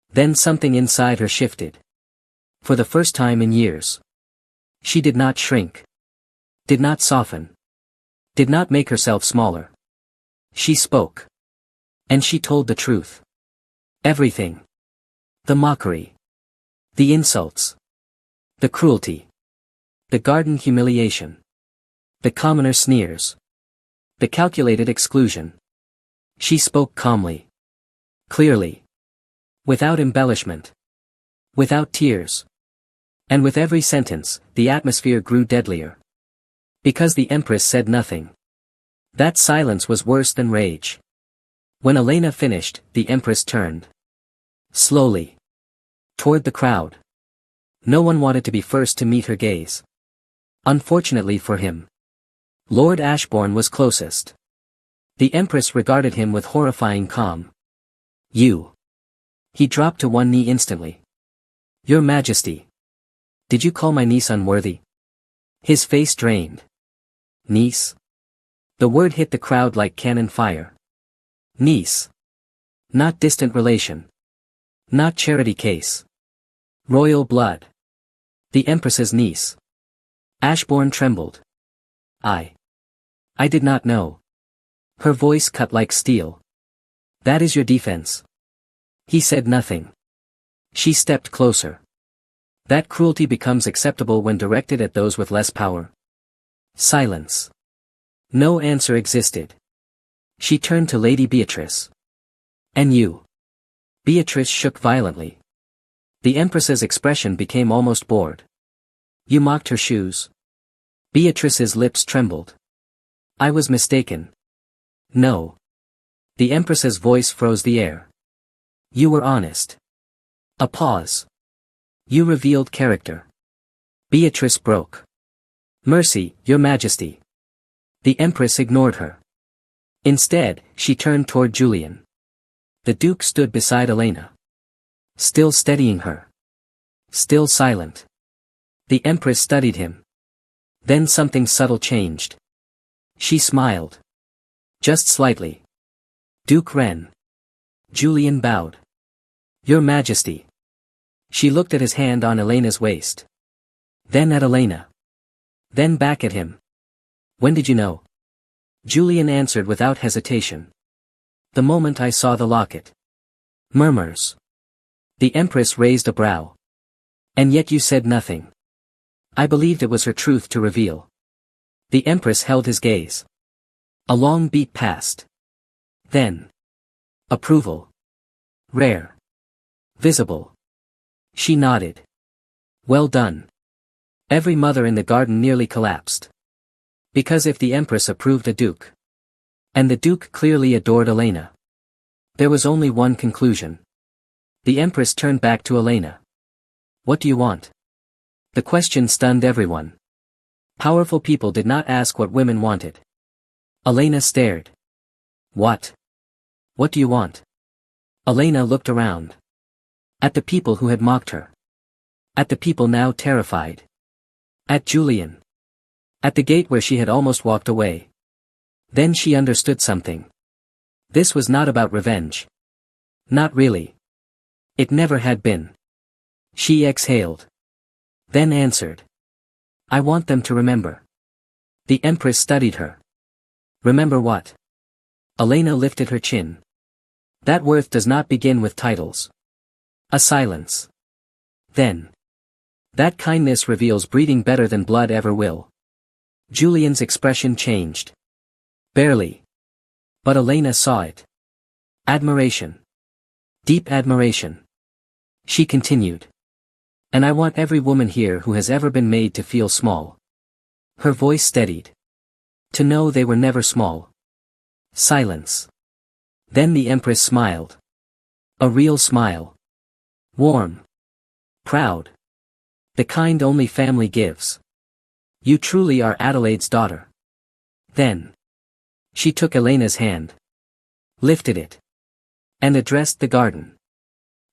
Then something inside her shifted. For the first time in years. She did not shrink. Did not soften. Did not make herself smaller. She spoke. And she told the truth. Everything. The mockery. The insults. The cruelty. The garden humiliation. The commoner sneers. The calculated exclusion. She spoke calmly. Clearly. Without embellishment. Without tears. And with every sentence, the atmosphere grew deadlier. Because the Empress said nothing. That silence was worse than rage. When Elena finished, the Empress turned. Slowly. Toward the crowd. No one wanted to be first to meet her gaze. Unfortunately for him. Lord Ashbourne was closest. The Empress regarded him with horrifying calm. You. He dropped to one knee instantly. Your Majesty. Did you call my niece unworthy? His face drained. Niece? The word hit the crowd like cannon fire. Niece. Not distant relation. Not charity case. Royal blood. The Empress's niece. Ashbourne trembled. I did not know. Her voice cut like steel. That is your defense. He said nothing. She stepped closer. That cruelty becomes acceptable when directed at those with less power. Silence. No answer existed. She turned to Lady Beatrice. And you? Beatrice shook violently. The Empress's expression became almost bored. You mocked her shoes. Beatrice's lips trembled. I was mistaken. No. The Empress's voice froze the air. You were honest. A pause. You revealed character. Beatrice broke. Mercy, Your Majesty. The Empress ignored her. Instead, she turned toward Julian. The Duke stood beside Elena. Still steadying her. Still silent. The Empress studied him. Then something subtle changed. She smiled. Just slightly. Duke Ren. Julian bowed. Your Majesty. She looked at his hand on Elena's waist. Then at Elena. Then back at him. When did you know? Julian answered without hesitation. The moment I saw the locket. Murmurs. The Empress raised a brow. And yet you said nothing. I believed it was her truth to reveal. The Empress held his gaze. A long beat passed. Then. Approval. Rare. Visible. She nodded. Well done. Every mother in the garden nearly collapsed. Because if the Empress approved a duke. And the Duke clearly adored Elena. There was only one conclusion. The Empress turned back to Elena. What do you want? The question stunned everyone. Powerful people did not ask what women wanted. Elena stared. What? What do you want? Elena looked around. At the people who had mocked her. At the people now terrified. At Julian. At the gate where she had almost walked away. Then she understood something. This was not about revenge. Not really. It never had been. She exhaled. Then answered. I want them to remember. The Empress studied her. Remember what? Elena lifted her chin. That worth does not begin with titles. A silence. Then. That kindness reveals breeding better than blood ever will. Julian's expression changed. Barely. But Elena saw it. Admiration. Deep admiration. She continued. And I want every woman here who has ever been made to feel small. Her voice steadied. To know they were never small. Silence. Then the Empress smiled. A real smile. Warm. Proud. The kind only family gives. You truly are Adelaide's daughter. Then. She took Elena's hand. Lifted it. And addressed the garden.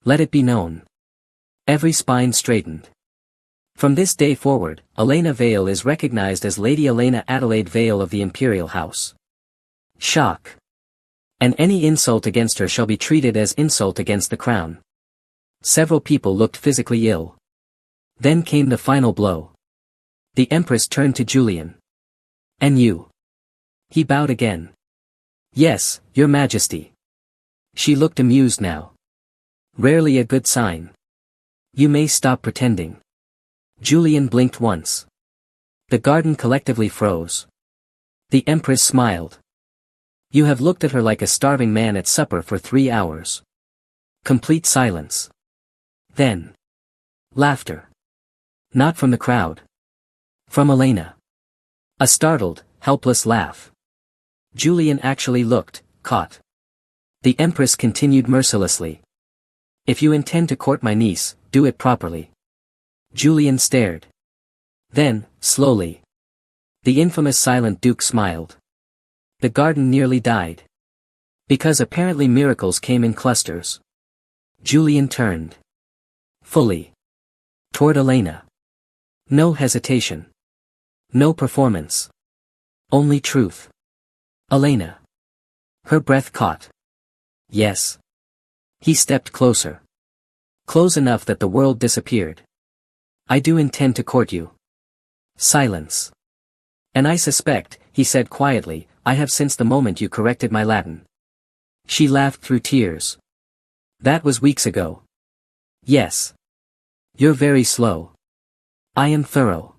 Let it be known. Every spine straightened. From this day forward, Elena Vale is recognized as Lady Elena Adelaide Vale of the Imperial House. Shock. And any insult against her shall be treated as insult against the crown. Several people looked physically ill. Then came the final blow. The Empress turned to Julian. And you? He bowed again. Yes, Your Majesty. She looked amused now. Rarely a good sign. You may stop pretending. Julian blinked once. The garden collectively froze. The Empress smiled. You have looked at her like a starving man at supper for 3 hours. Complete silence. Then. Laughter. Not from the crowd. From Elena. A startled, helpless laugh. Julian actually looked, caught. The Empress continued mercilessly. If you intend to court my niece, do it properly. Julian stared. Then, slowly. The infamous silent Duke smiled. The garden nearly died. Because apparently miracles came in clusters. Julian turned. Fully. Toward Elena. No hesitation. No performance. Only truth. Elena. Her breath caught. Yes. He stepped closer. Close enough that the world disappeared. I do intend to court you. Silence. And I suspect, he said quietly, I have since the moment you corrected my Latin. She laughed through tears. That was weeks ago. Yes. You're very slow. I am thorough.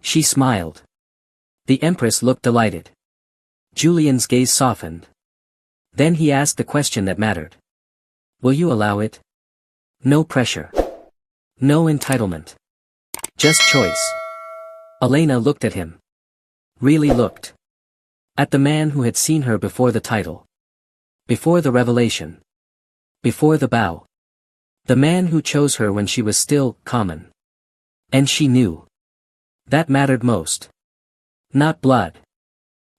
She smiled. The Empress looked delighted. Julian's gaze softened. Then he asked the question that mattered. Will you allow it? No pressure. No entitlement. Just choice. Elena looked at him. Really looked. At the man who had seen her before the title. Before the revelation. Before the bow. The man who chose her when she was still common. And she knew. That mattered most. Not blood.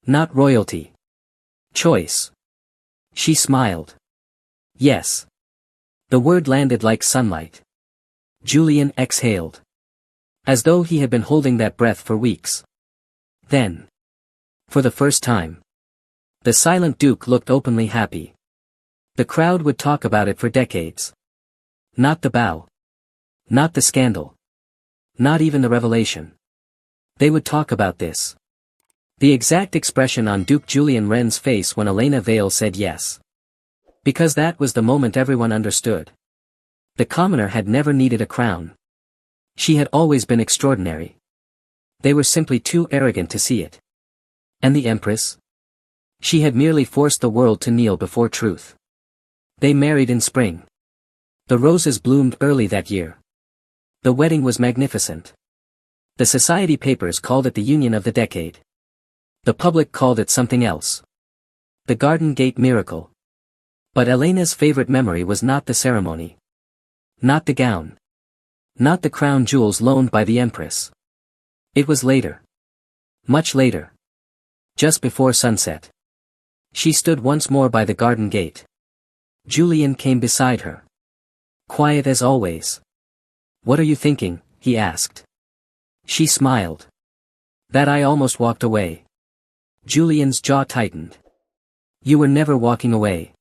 Not royalty. Choice. She smiled. Yes. The word landed like sunlight. Julian exhaled. As though he had been holding that breath for weeks. Then. For the first time. The silent Duke looked openly happy. The crowd would talk about it for decades. Not the bow. Not the scandal. Not even the revelation. They would talk about this. The exact expression on Duke Julian Wren's face when Elena Vale said yes. Because that was the moment everyone understood. The commoner had never needed a crown. She had always been extraordinary. They were simply too arrogant to see it. And the Empress? She had merely forced the world to kneel before truth. They married in spring. The roses bloomed early that year. The wedding was magnificent. The society papers called it the union of the decade. The public called it something else. The Garden Gate miracle. But Elena's favorite memory was not the ceremony. Not the gown. Not the crown jewels loaned by the Empress. It was later. Much later. Just before sunset. She stood once more by the garden gate. Julian came beside her. Quiet as always. What are you thinking? He asked. She smiled. That I almost walked away. Julian's jaw tightened. You were never walking away.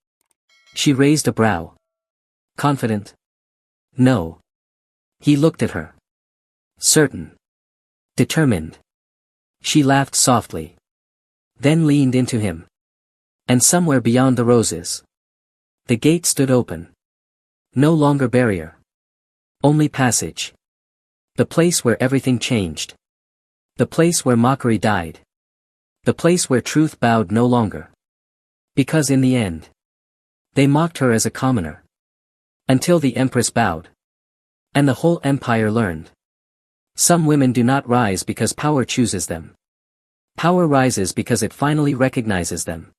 She raised a brow. Confident? No. He looked at her. Certain. Determined. She laughed softly. Then leaned into him. And somewhere beyond the roses. The gate stood open. No longer barrier. Only passage. The place where everything changed. The place where mockery died. The place where truth bowed no longer. Because in the end. They mocked her as a commoner. Until the Empress bowed. And the whole empire learned. Some women do not rise because power chooses them. Power rises because it finally recognizes them.